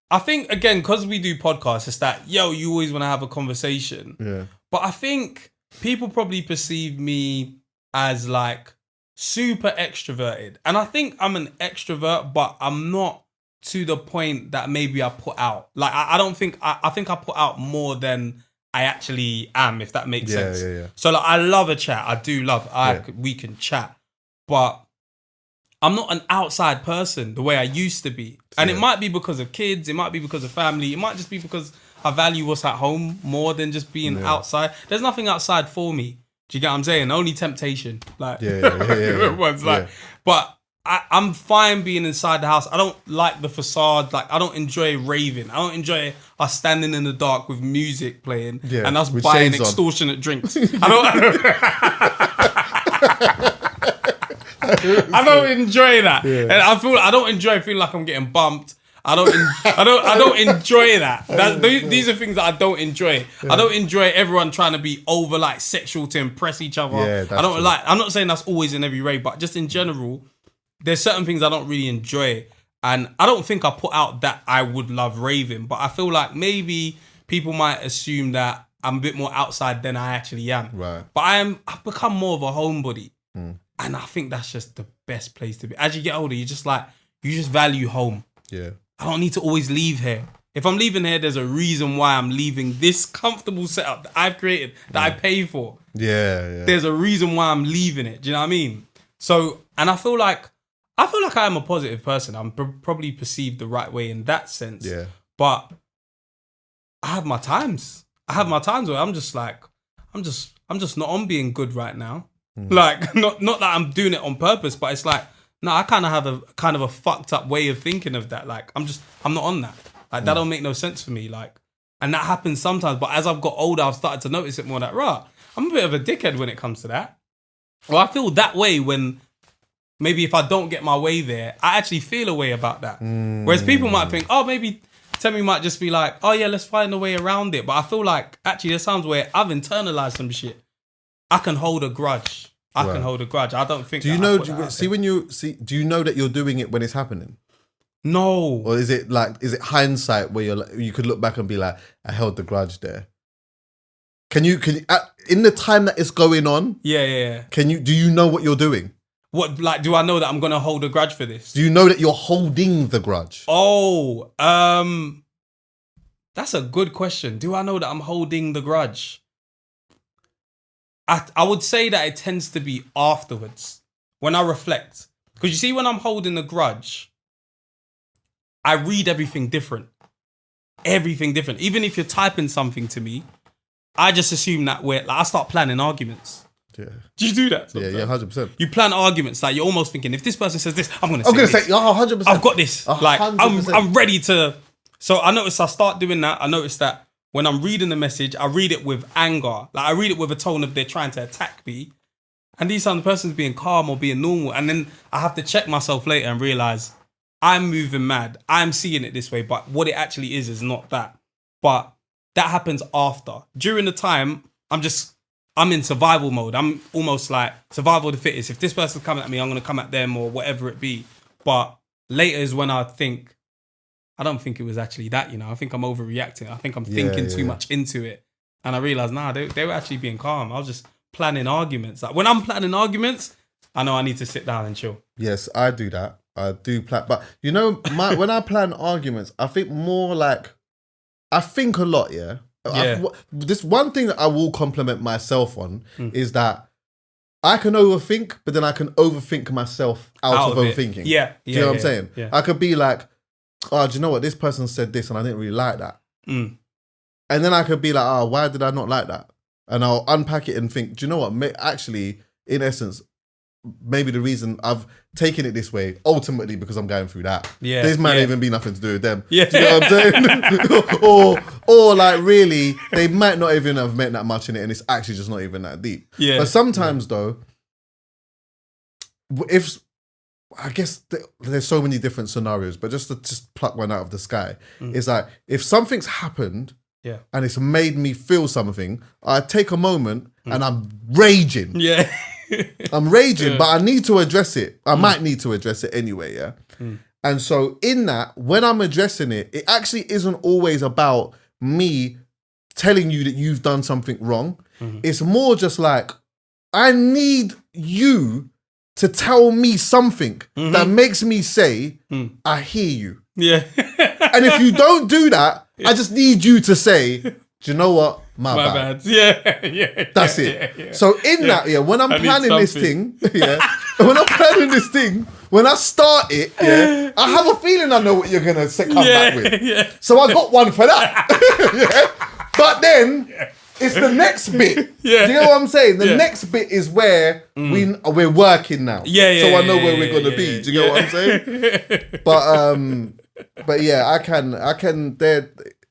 I think, again, because we do podcasts, it's that, you always want to have a conversation. Yeah. But I think people probably perceive me as like super extroverted. And I think I'm an extrovert, but I'm not to the point that maybe I put out. Like, I don't think, I think I put out more than I actually am, if that makes sense. Yeah. So like, I love a chat. I do love, we can chat. But I'm not an outside person the way I used to be. And it might be because of kids, it might be because of family, it might just be because I value what's at home more than just being outside. There's nothing outside for me. Do you get what I'm saying? Only temptation. Like, But I'm fine being inside the house. I don't like the facade. Like, I don't enjoy raving. I don't enjoy us standing in the dark with music playing and us buying extortionate drinks. I don't enjoy that, and I don't enjoy feeling like I'm getting bumped. I don't enjoy that. These are things that I don't enjoy. I don't enjoy everyone trying to be over like sexual to impress each other. I don't like. I'm not saying that's always in every rave, but just in general, there's certain things I don't really enjoy, and I don't think I put out that I would love raving. But I feel like maybe people might assume that I'm a bit more outside than I actually am. Right. But I've become more of a homebody. And I think that's just the best place to be. As you get older, you just value home. Yeah. I don't need to always leave here. If I'm leaving here, there's a reason why I'm leaving this comfortable setup that I've created, that I pay for. Yeah. There's a reason why I'm leaving it. Do you know what I mean? So, and I feel like I am a positive person. I'm probably perceived the right way in that sense. Yeah. But I have my times. Where I'm just like, I'm just not on being good right now. Like, not that I'm doing it on purpose, but it's like, no, I kind of have a fucked up way of thinking of that. Like, I'm not on that. Like, that don't make no sense for me. Like, And that happens sometimes. But as I've got older, I've started to notice it more that, I'm a bit of a dickhead when it comes to that. Well, I feel that way when maybe if I don't get my way there, I actually feel a way about that. Whereas people might think, oh, maybe Temi might just be like, oh yeah, let's find a way around it. But I feel like actually there's times where I've internalized some shit. I can hold a grudge. I don't think. Do you know? Do you know that you're doing it when it's happening? No. Or is it hindsight where you could look back and be like, I held the grudge there? Can you in the time that it's going on? Yeah. Do you know what you're doing? What, like, do I know that I'm gonna hold a grudge for this? Do you know that you're holding the grudge? Oh, that's a good question. Do I know that I'm holding the grudge? I would say that it tends to be afterwards when I reflect. Because you see, when I'm holding a grudge, I read everything different. Everything different. Even if you're typing something to me, I just assume that I start planning arguments. Yeah. Do you do that sometimes? Yeah, 100%. You plan arguments, like you're almost thinking, if this person says this, I'm going to say this. 100%. I've got this. Like, 100%. I'm ready to... So I noticed I start doing that. I noticed that when I'm reading the message, I read it with anger. Like, I read it with a tone of they're trying to attack me. And these time the person's being calm or being normal. And then I have to check myself later and realize I'm moving mad. I'm seeing it this way. But what it actually is not that. But that happens after. During the time, I'm in survival mode. I'm almost like survival of the fittest. If this person's coming at me, I'm going to come at them or whatever it be. But later is when I don't think it was actually that, I think I'm overreacting. I think I'm thinking too much into it. And I realized, they were actually being calm. I was just planning arguments. Like when I'm planning arguments, I know I need to sit down and chill. Yes, I do that. I do plan. But when I plan arguments, I think more like, I think a lot, yeah? This one thing that I will compliment myself on is that I can overthink, but then I can overthink myself out of overthinking. Yeah. Do you know what I'm saying? Yeah. I could be like, oh, do you know what? This person said this and I didn't really like that. And then I could be like, oh, why did I not like that? And I'll unpack it and think, do you know what? Actually, in essence, maybe the reason I've taken it this way, ultimately because I'm going through that. Yeah. This might even be nothing to do with them. Yeah. Do you know what I'm saying? or like really, they might not even have meant that much in it and it's actually just not even that deep. Yeah. But sometimes though, I guess there's so many different scenarios, but just to pluck one out of the sky, it's like, if something's happened and it's made me feel something, I take a moment and I'm raging. Yeah. I'm raging, but I need to address it. I might need to address it anyway, yeah? And so in that, when I'm addressing it, it actually isn't always about me telling you that you've done something wrong. It's more just like, I need you to tell me something that makes me say, I hear you. Yeah. And if you don't do that, I just need you to say, do you know what? My bad. Yeah. That's it. Yeah. So in that, when I'm planning this thing, when I start it, I have a feeling I know what you're going to come back with. Yeah. So I got one for that. But then it's the next bit. Yeah. Do you know what I'm saying? The next bit is where we're working now. Yeah. So I know where we're going to be. Do you know what I'm saying? But yeah,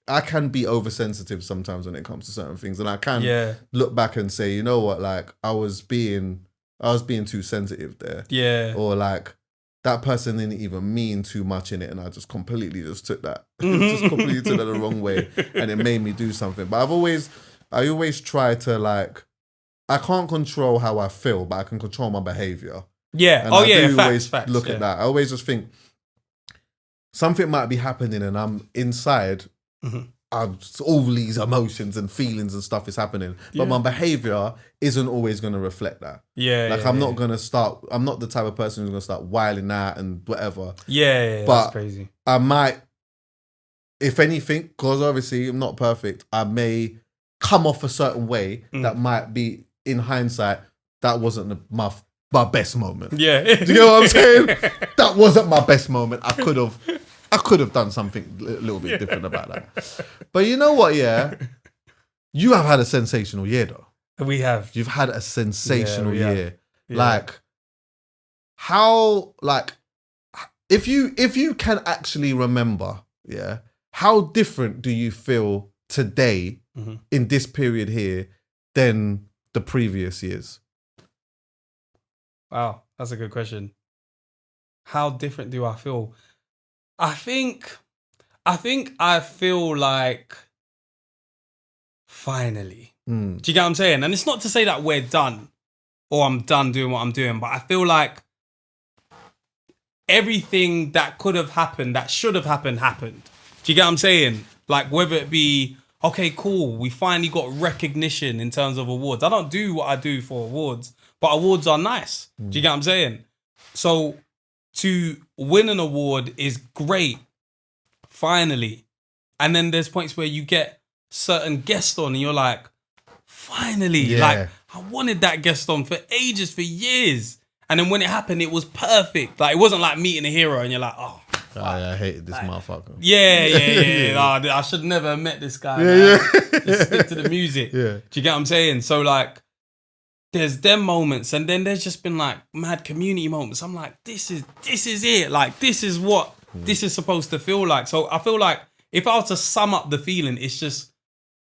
I can be oversensitive sometimes when it comes to certain things, and I can look back and say, you know what, like I was being too sensitive there. Yeah. Or like that person didn't even mean too much in it, and I just completely took that, completely took that the wrong way, and it made me do something. But I always try to like, I can't control how I feel, but I can control my behavior. Yeah. And I always look at that. I always just think something might be happening, and I'm inside. All these emotions and feelings and stuff is happening, but my behavior isn't always going to reflect that. I'm not going to start. I'm not the type of person who's going to start wilding out and whatever. But that's crazy. I might, if anything, because obviously I'm not perfect, I may come off a certain way that might be, in hindsight, that wasn't my best moment. Yeah. Do you know what I'm saying? That wasn't my best moment. I could have done something a little bit different about that. But you know what, you have had a sensational year though. We have. You've had a sensational year. Yeah. Like, how, like, if you can actually remember, how different do you feel today in this period here than the previous years? Wow, that's a good question. How different do I feel? I think I feel like finally. Do you get what I'm saying? And it's not to say that we're done or I'm done doing what I'm doing, but I feel like everything that could have happened, that should have happened, happened. Do you get what I'm saying? Like whether it be, okay, cool, we finally got recognition in terms of awards. I don't do what I do for awards, but awards are nice. Do you get what I'm saying? So to win an award is great, finally. And then there's points where you get certain guests on and you're like, finally, like I wanted that guest on for ages, for years. And then when it happened, it was perfect. Like it wasn't like meeting a hero and you're like, oh, I hated this motherfucker. Yeah. I should never have met this guy. Just stick to the music. Yeah. Do you get what I'm saying? So like, there's them moments, and then there's just been like mad community moments. I'm like, this is it. Like this is what this is supposed to feel like. So I feel like if I was to sum up the feeling, it's just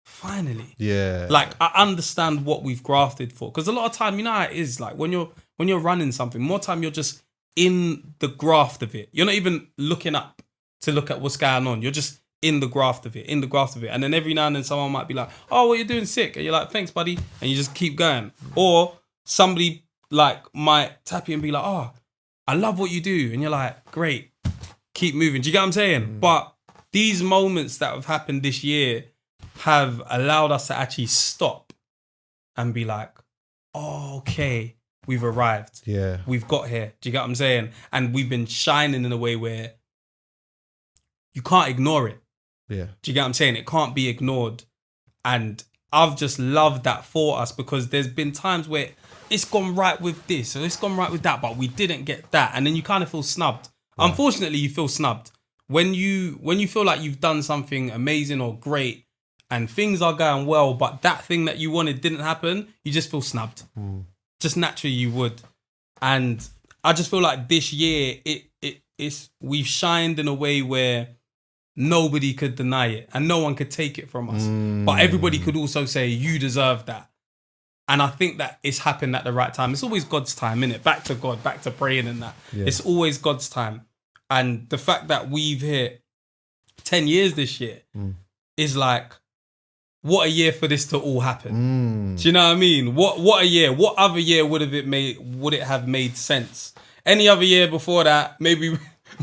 finally. Yeah. Like I understand what we've grafted for, because a lot of time, you know how it is. Like when you're running something, more time you're just in the graft of it. You're not even looking up to look at what's going on. You're just in the graft of it. And then every now and then someone might be like, oh, what you're doing sick. And you're like, thanks, buddy. And you just keep going. Or somebody like might tap you and be like, oh, I love what you do. And you're like, great, keep moving. Do you get what I'm saying? But these moments that have happened this year have allowed us to actually stop and be like, oh, okay, we've arrived. Yeah. We've got here. Do you get what I'm saying? And we've been shining in a way where you can't ignore it. Yeah. Do you get what I'm saying? It can't be ignored. And I've just loved that for us, because there's been times where it's gone right with this or it's gone right with that, but we didn't get that. And then you kind of feel snubbed. Yeah. Unfortunately, you feel snubbed. When you feel like you've done something amazing or great and things are going well, but that thing that you wanted didn't happen, you just feel snubbed. Just naturally you would. And I just feel like this year we've shined in a way where nobody could deny it and no one could take it from us. But everybody could also say, you deserve that. And I think that it's happened at the right time. It's always God's time, innit? Back to God, back to praying and that. Yeah. It's always God's time. And the fact that we've hit 10 years this year is like, what a year for this to all happen. Do you know what I mean? What a year. What other year would it have made sense? Any other year before that, maybe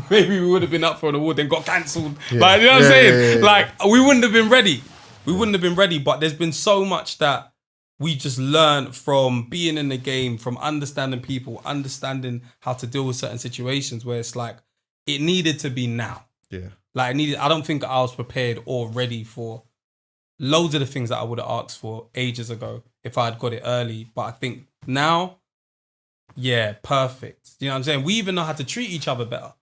we would have been up for an award and got cancelled. Yeah. Like, you know what I'm saying? Yeah. Like, we wouldn't have been ready. But there's been so much that we just learned from being in the game, from understanding people, understanding how to deal with certain situations where it's like, it needed to be now. Yeah. Like, I don't think I was prepared or ready for loads of the things that I would have asked for ages ago if I had got it early. But I think now, yeah, perfect. You know what I'm saying? We even know how to treat each other better.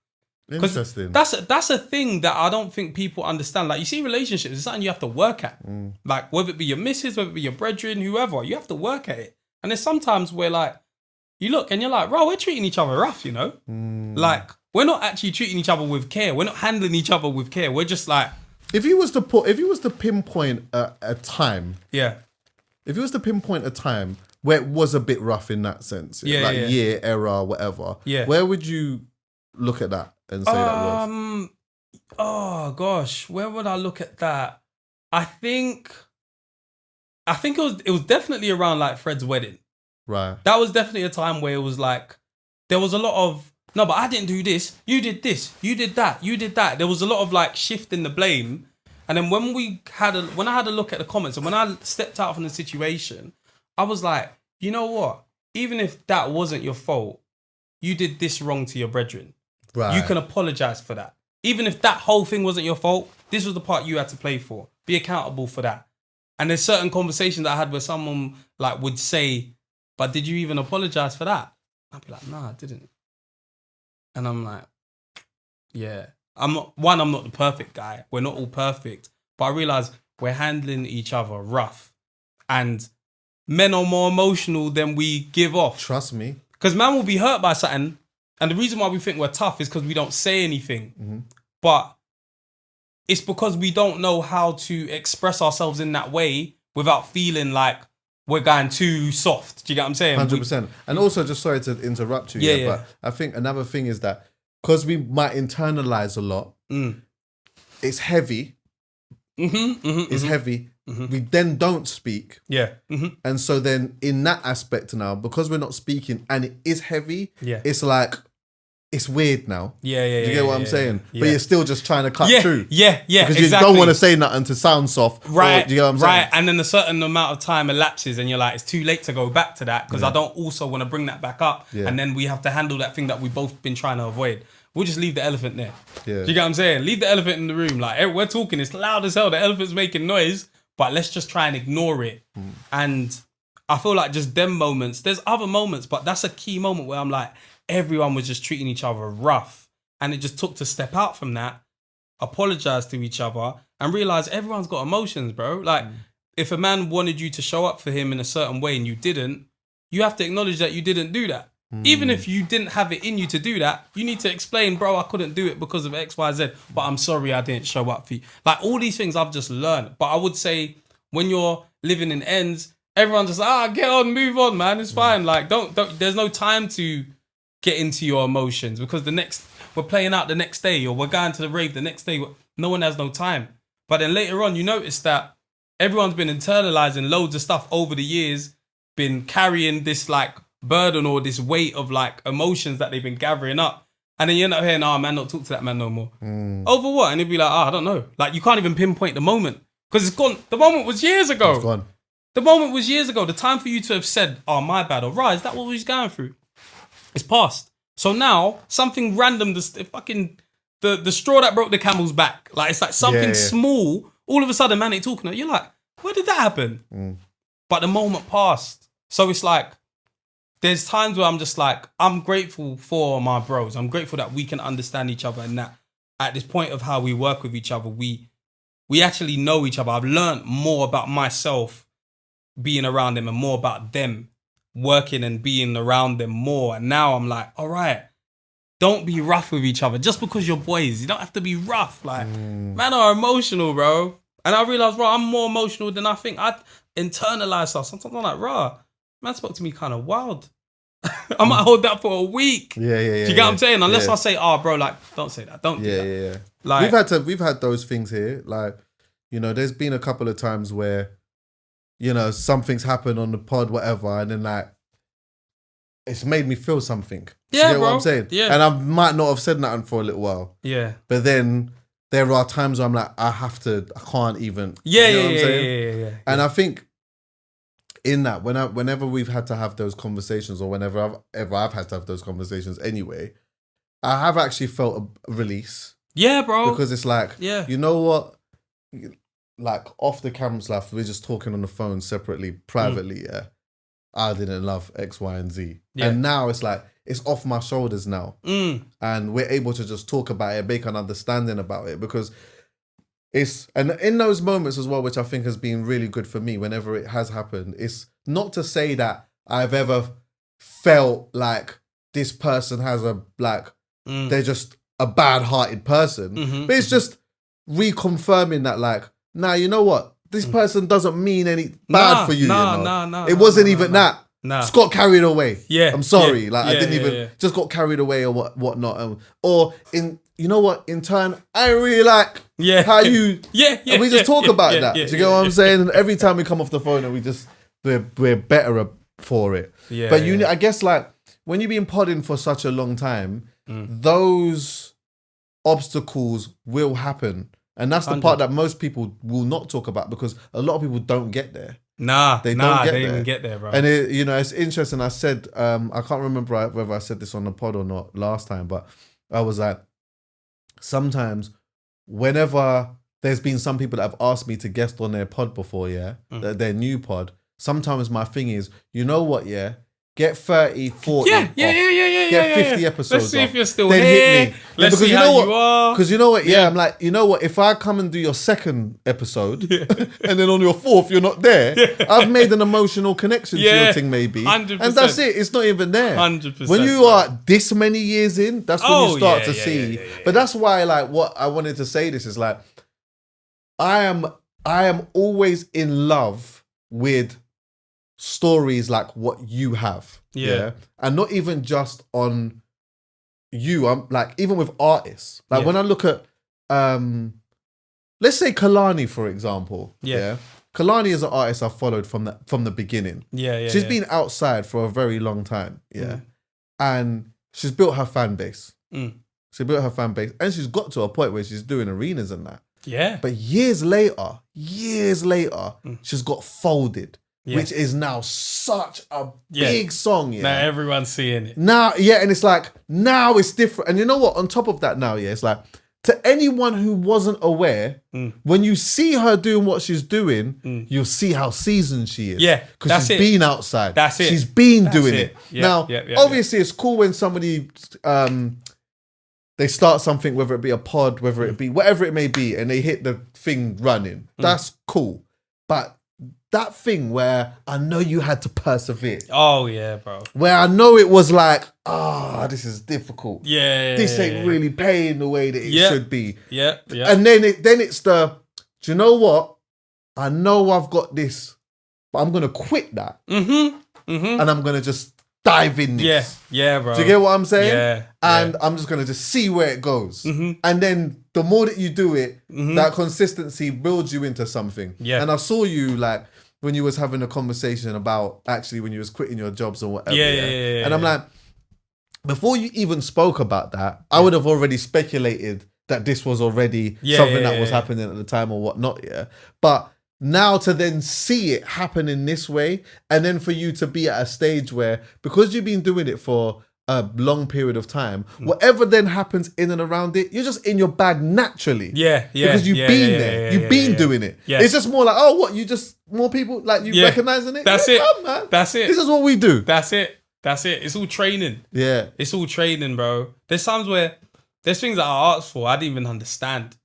Interesting. That's a thing that I don't think people understand. Like, you see, relationships is something you have to work at. Like, whether it be your missus, whether it be your brethren, whoever, you have to work at it. And there's sometimes where, like, you look and you're like, bro, we're treating each other rough, you know? Like, we're not actually treating each other with care. We're not handling each other with care. We're just like... If you was to pinpoint a time... Yeah. If you was to pinpoint a time where it was a bit rough in that sense, year, era, whatever, where would you look at that and say that was? Oh gosh, where would I look at that? I think it was definitely around like Fred's wedding. Right. That was definitely a time where it was like there was a lot of, no, but I didn't do this. You did this. You did that. You did that. There was a lot of like shifting the blame. And then when I had a look at the comments and when I stepped out from the situation, I was like, you know what? Even if that wasn't your fault, you did this wrong to your brethren. Right. You can apologize for that. Even if that whole thing wasn't your fault, this was the part you had to play for. Be accountable for that. And there's certain conversations that I had where someone like would say, but did you even apologize for that? I'd be like, nah, I didn't. And I'm like, yeah. I'm not the perfect guy. We're not all perfect. But I realize we're handling each other rough. And men are more emotional than we give off. Trust me. Because man will be hurt by something. And the reason why we think we're tough is because we don't say anything. But it's because we don't know how to express ourselves in that way without feeling like we're going too soft. Do you get what I'm saying? 100%. And also, just sorry to interrupt you, Yeah. but I think another thing is that because we might internalize a lot, it's heavy. It's heavy. We then don't speak. Yeah. And so then in that aspect now, because we're not speaking and it is heavy, Yeah. it's like, it's weird now. Yeah. You get what I'm saying? Yeah. But you're still just trying to cut through. Yeah. Because exactly. you don't want to say nothing to sound soft. Right. Or, you get what I'm saying? Right. And then a certain amount of time elapses and you're like, it's too late to go back to that because I don't also want to bring that back up. Yeah. And then we have to handle that thing that we've both been trying to avoid. We'll just leave the elephant there. Yeah. Do you get what I'm saying? Leave the elephant in the room. Like, we're talking, it's loud as hell. The elephant's making noise, but let's just try and ignore it. And I feel like just them moments, there's other moments, but that's a key moment where I'm like, everyone was just treating each other rough. And it just took to step out from that, apologize to each other, and realize everyone's got emotions, bro. Like, if a man wanted you to show up for him in a certain way and you didn't, you have to acknowledge that you didn't do that. Even if you didn't have it in you to do that, you need to explain, bro, I couldn't do it because of X, Y, Z, but I'm sorry I didn't show up for you. Like, all these things I've just learned. But I would say when you're living in ends, everyone's just like, get on, move on, man. It's fine. Like, don't, there's no time to get into your emotions because we're playing out the next day or we're going to the rave the next day. No one has no time. But then later on, you notice that everyone's been internalizing loads of stuff over the years, been carrying this like burden or this weight of like emotions that they've been gathering up. And then you end up hearing, man, don't talk to that man no more. Over what? And it'd be like, I don't know. Like, you can't even pinpoint the moment because it's gone. The moment was years ago. It's gone. The moment was years ago. The time for you to have said, my bad, or right, is that what we was going through? It's past. So now, something random, the straw that broke the camel's back. Like, it's like something small. All of a sudden, man, ain't talking. You're like, where did that happen? But the moment passed. So it's like, there's times where I'm just like, I'm grateful for my bros. I'm grateful that we can understand each other and that at this point of how we work with each other, we actually know each other. I've learned more about myself being around them and more about them working and being around them more. And now I'm like, all right, don't be rough with each other. Just because you're boys, you don't have to be rough. Like, man are emotional, bro. And I realized, bro, I'm more emotional than I think. I internalize stuff. Sometimes I'm like, rah, man spoke to me kind of wild. I might hold that for a week. Yeah. Do you get what I'm saying? Unless I say, bro, like, don't say that. Don't do that. Yeah. Like, We've had those things here. Like, there's been a couple of times where, something's happened on the pod, whatever, and then like, it's made me feel something. Yeah, you get bro. what I'm saying? Yeah. And I might not have said nothing for a little while. Yeah. But then there are times where I'm like, I can't even. Yeah, you know what I'm saying? yeah. And I think in that, whenever we've had to have those conversations, or whenever I've had to have those conversations anyway, I have actually felt a release. Yeah, bro. Because it's like, you know what? Like, off the camera stuff, we're just talking on the phone separately, privately, I didn't love X, Y, and Z. Yeah. And now it's like, it's off my shoulders now. And we're able to just talk about it, make an understanding about it, because and in those moments as well, which I think has been really good for me whenever it has happened, it's not to say that I've ever felt like this person has they're just a bad-hearted person, but it's just reconfirming that, like, nah, you know what? This person doesn't mean any bad for you. It wasn't even that. Just got carried away. Yeah. I'm sorry. I didn't even, just got carried away or whatnot. Or you know what? In turn, I really like how you, and we just talk about that. Do you get what I'm saying? And every time we come off the phone and we're better for it. Yeah. But I guess like when you've been podding for such a long time, those obstacles will happen. And that's the 100. Part that most people will not talk about because a lot of people don't get there. They don't even get there, bro. And it's interesting. I said, I can't remember whether I said this on the pod or not last time, but I was like, sometimes whenever there's been some people that have asked me to guest on their pod before, their new pod, sometimes my thing is, you know what, get 30, 40 get 50 episodes Let's see off. if you're still then here. Hit me. Let's see how you are. Because you know what? I'm like, you know what? If I come and do your second episode and then on your fourth, you're not there, I've made an emotional connection to your thing maybe. 100%. And that's it. It's not even there. 100%. When you are this many years in, that's when you start to see. But that's why, like, what I wanted to say this is like, I am always in love with stories like what you have. Yeah. And not even just on you. I'm like, even with artists. Like when I look at let's say Kalani, for example. Yeah. Kalani is an artist I've followed from the beginning. She's been outside for a very long time. And she's built her fan base. She built her fan base. And she's got to a point where she's doing arenas and that. Yeah. But years later, she's got Folded. Which is now such a big song. Now everyone's seeing it. Now, and it's like, now it's different. And you know what? On top of that now, it's like, to anyone who wasn't aware, when you see her doing what she's doing, you'll see how seasoned she is. Yeah, because she's been outside. That's it. She's been doing it. Yeah, now, obviously, it's cool when somebody they start something, whether it be a pod, whether it be whatever it may be, and they hit the thing running. That's cool. But that thing where I know you had to persevere. Oh yeah, bro. Where I know it was like, this is difficult. This ain't really paying the way that it should be. And then it's the, do you know what? I know I've got this, but I'm gonna quit that. And I'm gonna just dive in this. Yeah, bro. Do you get what I'm saying? Yeah. And I'm just gonna just see where it goes. And then the more that you do it, that consistency builds you into something. And I saw you like when you was having a conversation about actually when you was quitting your jobs or whatever. And I'm like, before you even spoke about that, I would have already speculated that this was already something that was happening at the time or whatnot. But now to then see it happen in this way, and then for you to be at a stage where, because you've been doing it for a long period of time, whatever then happens in and around it, you're just in your bag naturally. Because you've been there. You've been doing it. It's just more like, oh, what? You just, more people, like you recognizing it? That's it. Come, man. That's it. This is what we do. That's it. It's all training. It's all training, bro. There's times where there's things that I asked for, I didn't even understand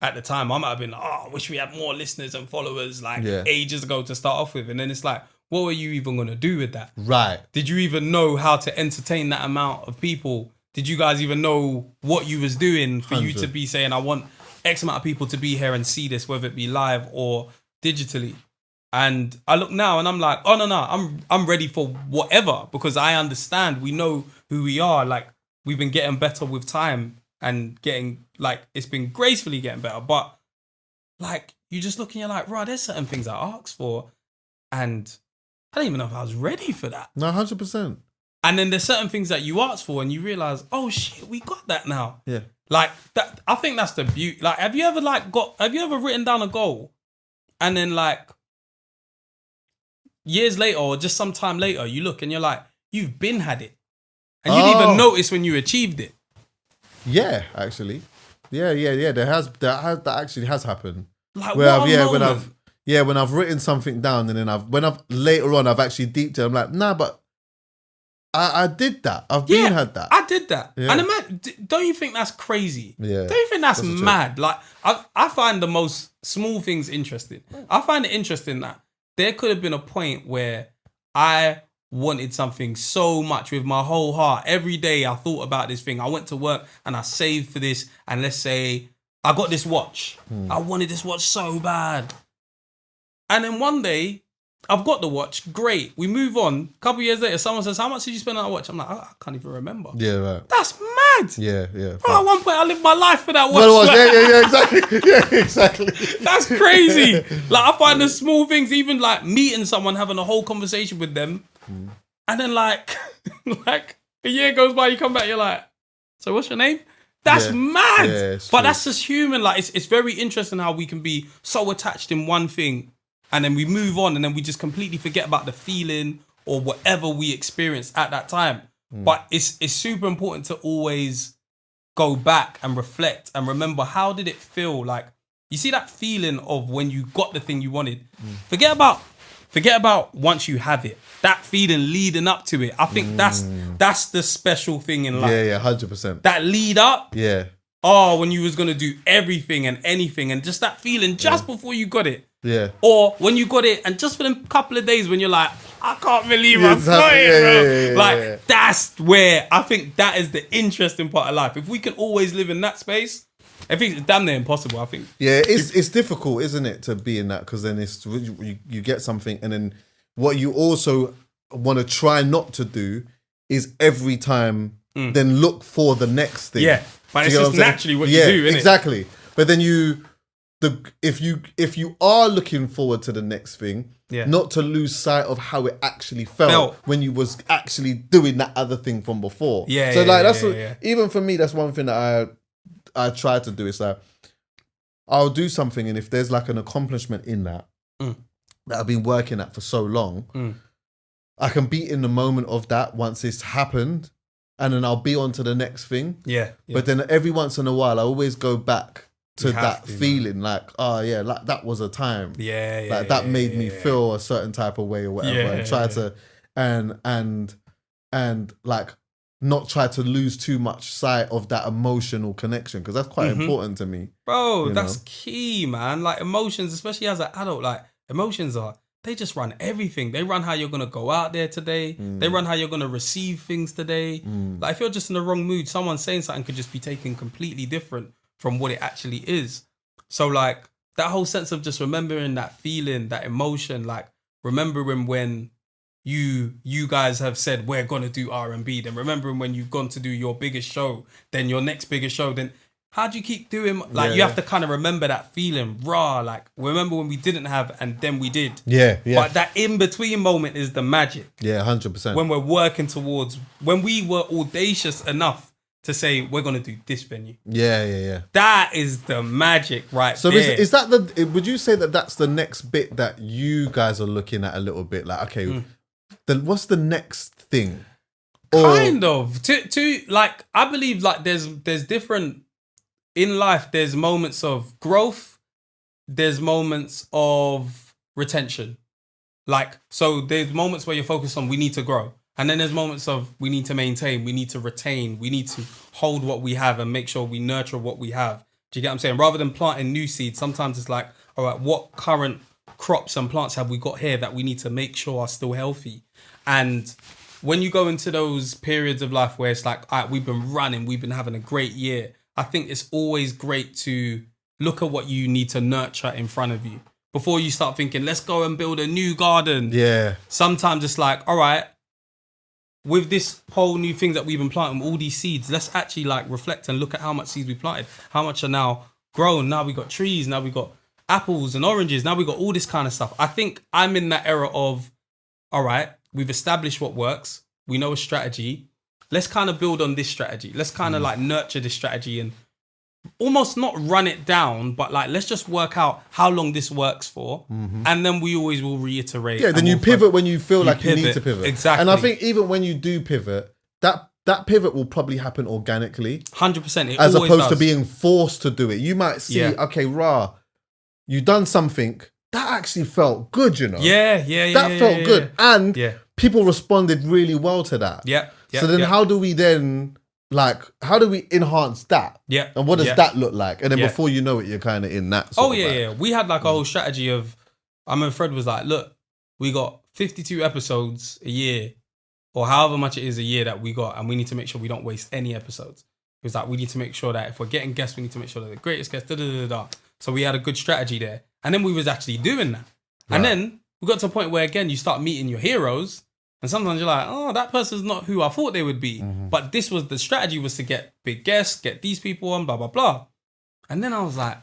at the time. I might have been like, I wish we had more listeners and followers like ages ago to start off with. And then it's like, what were you even going to do with that? Right. Did you even know how to entertain that amount of people? Did you guys even know what you was doing for 100. You to be saying, I want X amount of people to be here and see this, whether it be live or digitally? And I look now and I'm like, oh no, I'm ready for whatever, because I understand, we know who we are. Like, we've been getting better with time and getting, like, it's been gracefully getting better. But like, you just look and you're like, right, there's certain things I asked for and I don't even know if I was ready for that. No, 100%. And then there's certain things that you asked for and you realize, oh shit, we got that now. Yeah. Like that, I think that's the beauty. Like, have you ever written down a goal and then like years later or just some time later, you look and you're like, you've been had it. And you didn't even notice when you achieved it. Yeah, actually. Yeah. That actually has happened. Like, where what when I've written something down and then when I've later on I've actually deeped it, I'm like, nah, but I did that. I've been had that. I did that. Yeah. And don't you think that's crazy? Yeah. Don't you think that's mad? Like, I find the most small things interesting. I find it interesting that there could have been a point where I wanted something so much with my whole heart. Every day I thought about this thing. I went to work and I saved for this. And let's say I got this watch. I wanted this watch so bad. And then one day, I've got the watch. Great. We move on. A couple years later, someone says, how much did you spend on that watch? I'm like, I can't even remember. Yeah, right. That's mad. Yeah. Bro, at one point, I lived my life for that watch. Well, exactly. Yeah, exactly. That's crazy. Like, I find the small things, even like meeting someone, having a whole conversation with them. And then like a year goes by, you come back, you're like, so what's your name? That's mad. Yeah, but that's just human. Like, it's very interesting how we can be so attached in one thing and then we move on and then we just completely forget about the feeling or whatever we experienced at that time. But it's super important to always go back and reflect and remember, how did it feel? Like, you see that feeling of when you got the thing you wanted. Forget about once you have it. That feeling leading up to it. I think that's the special thing in life. Yeah, 100%. That lead up. Yeah. Oh, when you was going to do everything and anything and just that feeling just before you got it. Yeah. Or when you got it and just for them couple of days when you're like, I can't believe Yeah, I'm saying, bro. yeah. That's where I think that is the interesting part of life. If we can always live in that space, I think it's damn near impossible. I think. Yeah, it's difficult, isn't it, to be in that, because then it's you get something, and then what you also want to try not to do is every time then look for the next thing. Yeah, but it's just naturally what you do, innit? Exactly. But then if you are looking forward to the next thing, not to lose sight of how it actually felt when you was actually doing that other thing from before. Even for me, that's one thing that I try to do. It's like, I'll do something, and if there's like an accomplishment in that that I've been working at for so long, I can be in the moment of that once it's happened, and then I'll be on to the next thing. Yeah. But then every once in a while, I always go back to that feeling, like, oh yeah, like that was a time. Like that made me feel a certain type of way or whatever, and try to and like not try to lose too much sight of that emotional connection, because that's quite important to me. Bro, that's key, man. Like emotions, especially as an adult, like emotions they just run everything. They run how you're going to go out there today. They run how you're going to receive things today. Like if you're just in the wrong mood, someone saying something could just be taken completely different from what it actually is. So like that whole sense of just remembering that feeling, that emotion, like remembering when you guys have said we're gonna do R&B, then remembering when you've gone to do your biggest show, then your next biggest show, then how do you keep doing, like you have to kind of remember that feeling, like remember when we didn't have and then we did. But that in between moment is the magic. 100%. When we're working towards, when we were audacious enough to say we're gonna do this venue. That is the magic right so there. Is that would you say that that's the next bit that you guys are looking at a little bit, like, okay, then what's the next thing? Kind of to like, I believe like there's different in life. There's moments of growth, there's moments of retention. Like, so there's moments where you're focused on we need to grow, and then there's moments of we need to maintain, we need to retain, we need to hold what we have and make sure we nurture what we have. Do you get what I'm saying? Rather than planting new seeds, sometimes it's like, all right, what current crops and plants have we got here that we need to make sure are still healthy? And when you go into those periods of life where it's like, all right, we've been running, we've been having a great year, I think it's always great to look at what you need to nurture in front of you before you start thinking, let's go and build a new garden. Sometimes it's like, all right, with this whole new thing that we've been planting, all these seeds, let's actually like reflect and look at how much seeds we planted, how much are now grown. Now we got trees, now we got apples and oranges, now we got all this kind of stuff. I think I'm in that era of, all right, we've established what works, we know a strategy, let's kind of build on this strategy, let's kind of like nurture this strategy and almost not run it down, but like let's just work out how long this works for, and then we always will reiterate. Then you pivot when you feel like you need to pivot. Exactly. And I think even when you do pivot, that pivot will probably happen organically. 100%. As opposed to being forced to do it. You might see, okay, you done something that actually felt good, you know? That felt good. And people responded really well to that. So then how do we then, like, how do we enhance that? And what does that look like? And then before you know it, you're kind of in that sort of We had like a whole strategy of, I remember Fred was like, look, we got 52 episodes a year, or however much it is a year that we got, and we need to make sure we don't waste any episodes. It was like, we need to make sure that if we're getting guests, we need to make sure they're the greatest guests, So we had a good strategy there. And then we was actually doing that. And then we got to a point where, again, you start meeting your heroes, and sometimes you're like, oh, that person's not who I thought they would be. But this was the strategy, was to get big guests, get these people on, blah, blah, blah. And then I was like,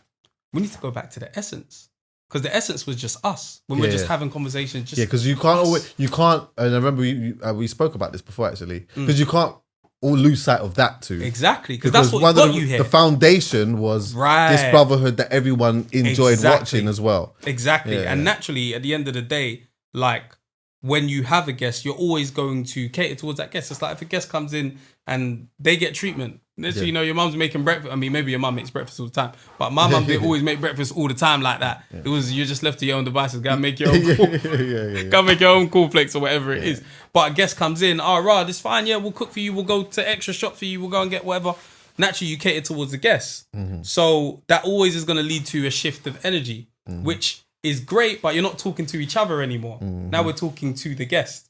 we need to go back to the essence. Because the essence was just us. When we're just having conversations. Because you can't, and I remember we spoke about this before actually, because you can't all lose sight of that too. Exactly, because that's what got you here. The foundation was this brotherhood that everyone enjoyed watching as well. Exactly. And naturally, at the end of the day, like, when you have a guest, you're always going to cater towards that guest. It's like if a guest comes in and they get treatment. So, you know, your mum's making breakfast. I mean, maybe your mum makes breakfast all the time, but my mum didn't always make breakfast all the time like that. It was, you're just left to your own devices. Go make your own go make your own cornflakes or whatever it is. But a guest comes in, this fine, we'll cook for you. We'll go to extra shop for you. We'll go and get whatever. Naturally, you cater towards the guests. So that always is going to lead to a shift of energy, which is great, but you're not talking to each other anymore. Now we're talking to the guest.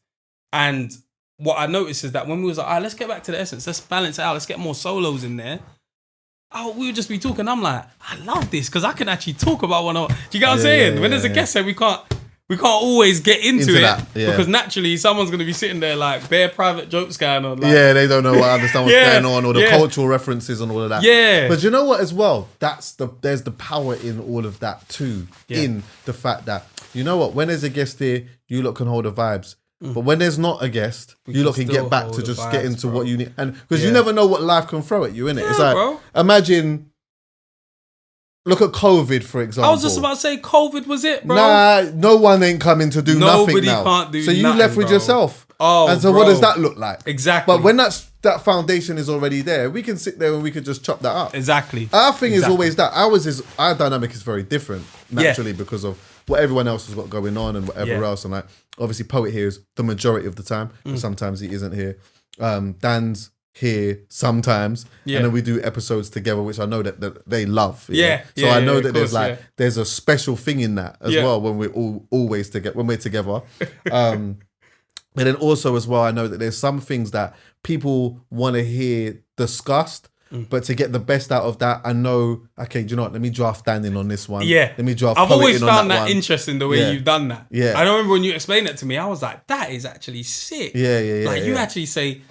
And what I noticed is that when we was like, let's get back to the essence, let's balance it out, let's get more solos in there. We would just be talking. I'm like, I love this because I can actually talk about one. Do you get what I'm saying? When there's a guest there, we can't always get into it that, because naturally someone's going to be sitting there like bare private jokes going on. Like, they don't know understand what's going on or the cultural references and all of that. Yeah. But you know what as well? There's the power in all of that too. Yeah. In the fact that, you know what, when there's a guest here, you lot can hold the vibes. But when there's not a guest, you lot can get back to just get into what you need. And because you never know what life can throw at you, innit? Yeah, it's like, bro. Imagine, look at COVID, for example. I was just about to say COVID was it, bro. Nah, no one ain't coming to do nothing now. Can't do so you nothing, left with bro. yourself. Oh, and so bro. what does that look like? Exactly. But when that foundation is already there, we can sit there and we can just chop that up. Exactly. Our thing is always that. Our dynamic is very different, naturally, because of what everyone else has got going on and whatever else. And like, obviously, Poet here is the majority of the time. But sometimes he isn't here. Dan's here sometimes, and then we do episodes together, which I know that they love. So I know that there's a special thing in that as well when we're always together. When we're together, and then also as well, I know that there's some things that people want to hear discussed. But to get the best out of that, I know, okay, do you know what? Let me draft Dan in on this one. Yeah. Let me draft I've Poet always in on found that one. interesting the way you've done that. Yeah. I remember when you explained it to me, I was like, that is actually sick. Like you actually say,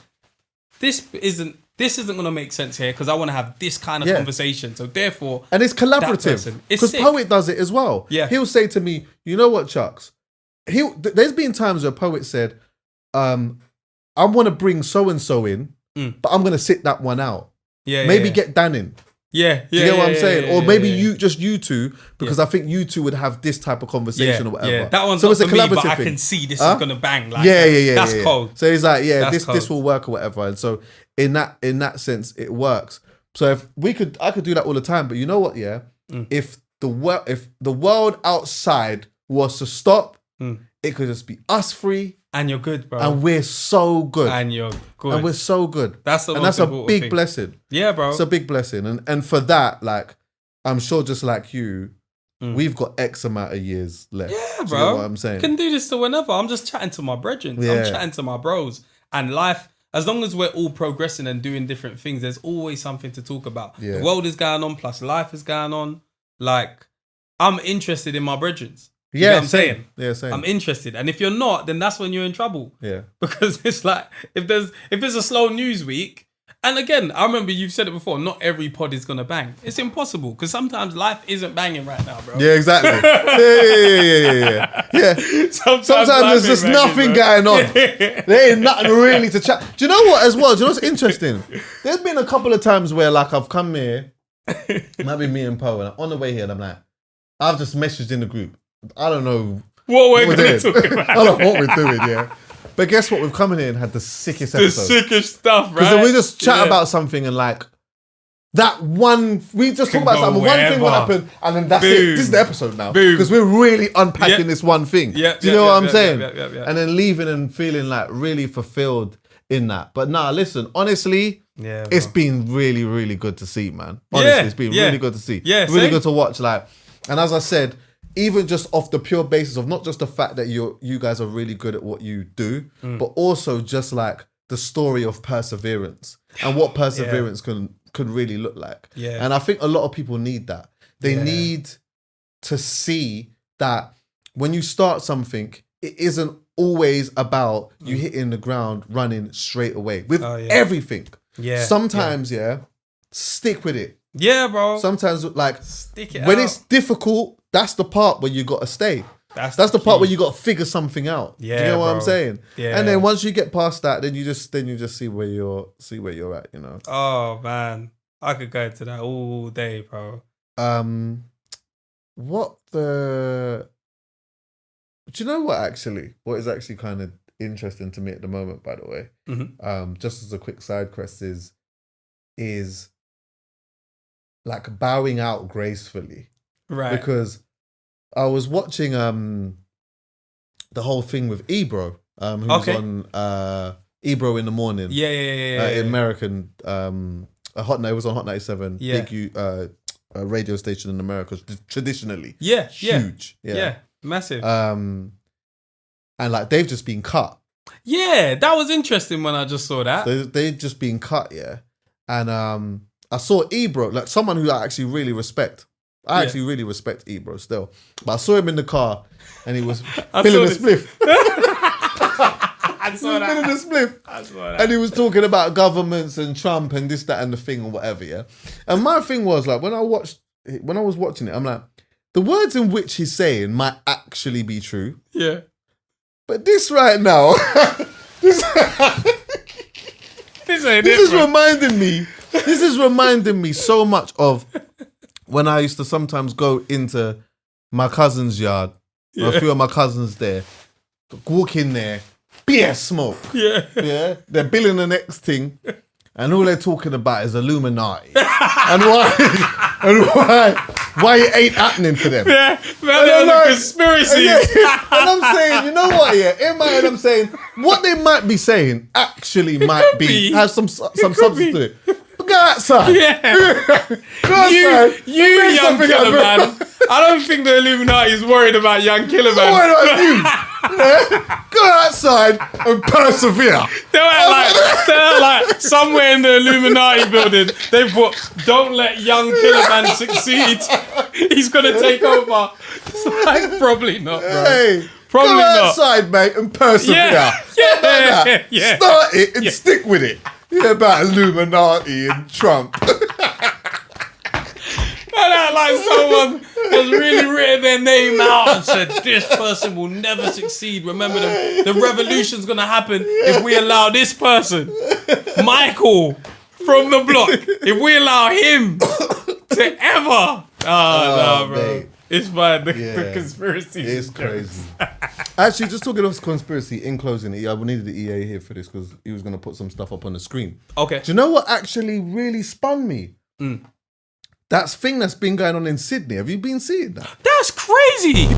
this isn't going to make sense here because I want to have this kind of conversation. So therefore, and it's collaborative because Poet does it as well. Yeah. He'll say to me, you know what, Chucks? There's been times where Poet said, I want to bring so-and-so in, but I'm going to sit that one out. Maybe get Dan in. Do you get what I'm saying? Or maybe you two, because I think you two would have this type of conversation or whatever. Yeah, that one's so not it's a for me, collaborative but I thing. can see this is gonna bang. Like, that's cold. So he's like, That's this will work or whatever. And so in that sense, it works. So I could do that all the time. But you know what? Yeah, if the world outside was to stop, it could just be us three. And you're good, bro. And we're so good. And you're good. And we're so good. That's a big blessing. Yeah, bro. It's a big blessing. And for that, like, I'm sure just like you, we've got X amount of years left. Yeah, bro. Do you know what I'm saying? Can do this to whenever. I'm just chatting to my brethren. I'm chatting to my bros. And life, as long as we're all progressing and doing different things, there's always something to talk about. The world is going on, plus life is going on. Like, I'm interested in my brethren. You know what I'm saying? Yeah, same. I'm interested. And if you're not, then that's when you're in trouble. Yeah. Because it's like, if it's a slow news week, and again, I remember you've said it before, not every pod is going to bang. It's impossible because sometimes life isn't banging right now, bro. Yeah, exactly. Yeah. Sometimes there's just nothing going on. There ain't nothing really to chat. Do you know what as well? Do you know what's interesting? There's been a couple of times where like I've come here, it might be me and Poe, and on the way here, I'm like, I've just messaged in the group. I don't know what we're going to talk about. I don't know what we're doing, yeah. But guess what? We've come in here and had the sickest episode. The sickest stuff, right? Because we just chat about something and like, that one, we just talk about something, one thing will happen, and then that's it. This is the episode now. Because we're really unpacking this one thing. Do you know what I'm saying? And then leaving and feeling like really fulfilled in that. But nah, listen, honestly, it's been really, really good to see, man. Honestly, it's been really good to see. Really good to watch. Like, and as I said, even just off the pure basis of not just the fact that you guys are really good at what you do, but also just like the story of perseverance and what perseverance can really look like. And I think a lot of people need that. They need to see that when you start something, it isn't always about you hitting the ground running straight away with everything. Sometimes, stick with it. Yeah, bro. Sometimes like stick it when out. it's difficult, that's the part where you got to stay. That's the part where you got to figure something out. Do you know what I'm saying? Yeah. And then once you get past that, then you just see where you're at. You know. Oh man, I could go into that all day, bro. Do you know what actually? What is actually kind of interesting to me at the moment, by the way, just as a quick side quest is like bowing out gracefully, right? Because I was watching the whole thing with Ebro, who's on Ebro in the morning. Yeah. American, it was on Hot 97. Yeah. Big radio station in America traditionally. Yeah, Huge. yeah, massive. And like they've just been cut. Yeah, that was interesting when I just saw that. They've just been cut, yeah. And I saw Ebro, like someone who I actually really respect. I actually really respect Ebro still. But I saw him in the car and he was filling a spliff. I saw that. Filling a spliff. I saw that. And he was talking about governments and Trump and this, that, and the thing or whatever, yeah. And my thing was like when I was watching it, I'm like, the words in which he's saying might actually be true. Yeah. But this right now, this is reminding me so much of when I used to sometimes go into my cousin's yard, or a few of my cousins there, walk in there, beer smoke. Yeah. Yeah. They're billing the next thing, and all they're talking about is Illuminati. and why it ain't happening for them. Yeah, man, they're like, conspiracies. And I'm saying, you know what, yeah, in my head I'm saying, what they might be saying actually might be, have some substance to it. But go outside. Yeah. Go outside. You young killer, man. I don't think the Illuminati is worried about young killer, man. Worried about you. Yeah? Go outside and persevere. They're like somewhere in the Illuminati building, they put, don't let young killer man succeed. He's going to take over. It's like, probably not, bro. Hey, probably go not. outside, mate, and persevere. Yeah. Start it and stick with it. Yeah, about Illuminati and Trump. Like someone has really written their name out and said, this person will never succeed. Remember, the revolution's going to happen if we allow this person, Michael from the block, if we allow him to ever. No, bro. Mate. It's fine. The conspiracy is crazy. Actually, just talking of conspiracy, in closing, I needed the EA here for this because he was going to put some stuff up on the screen. Okay. Do you know what actually really spun me? That thing that's been going on in Sydney. Have you been seeing that? That's crazy.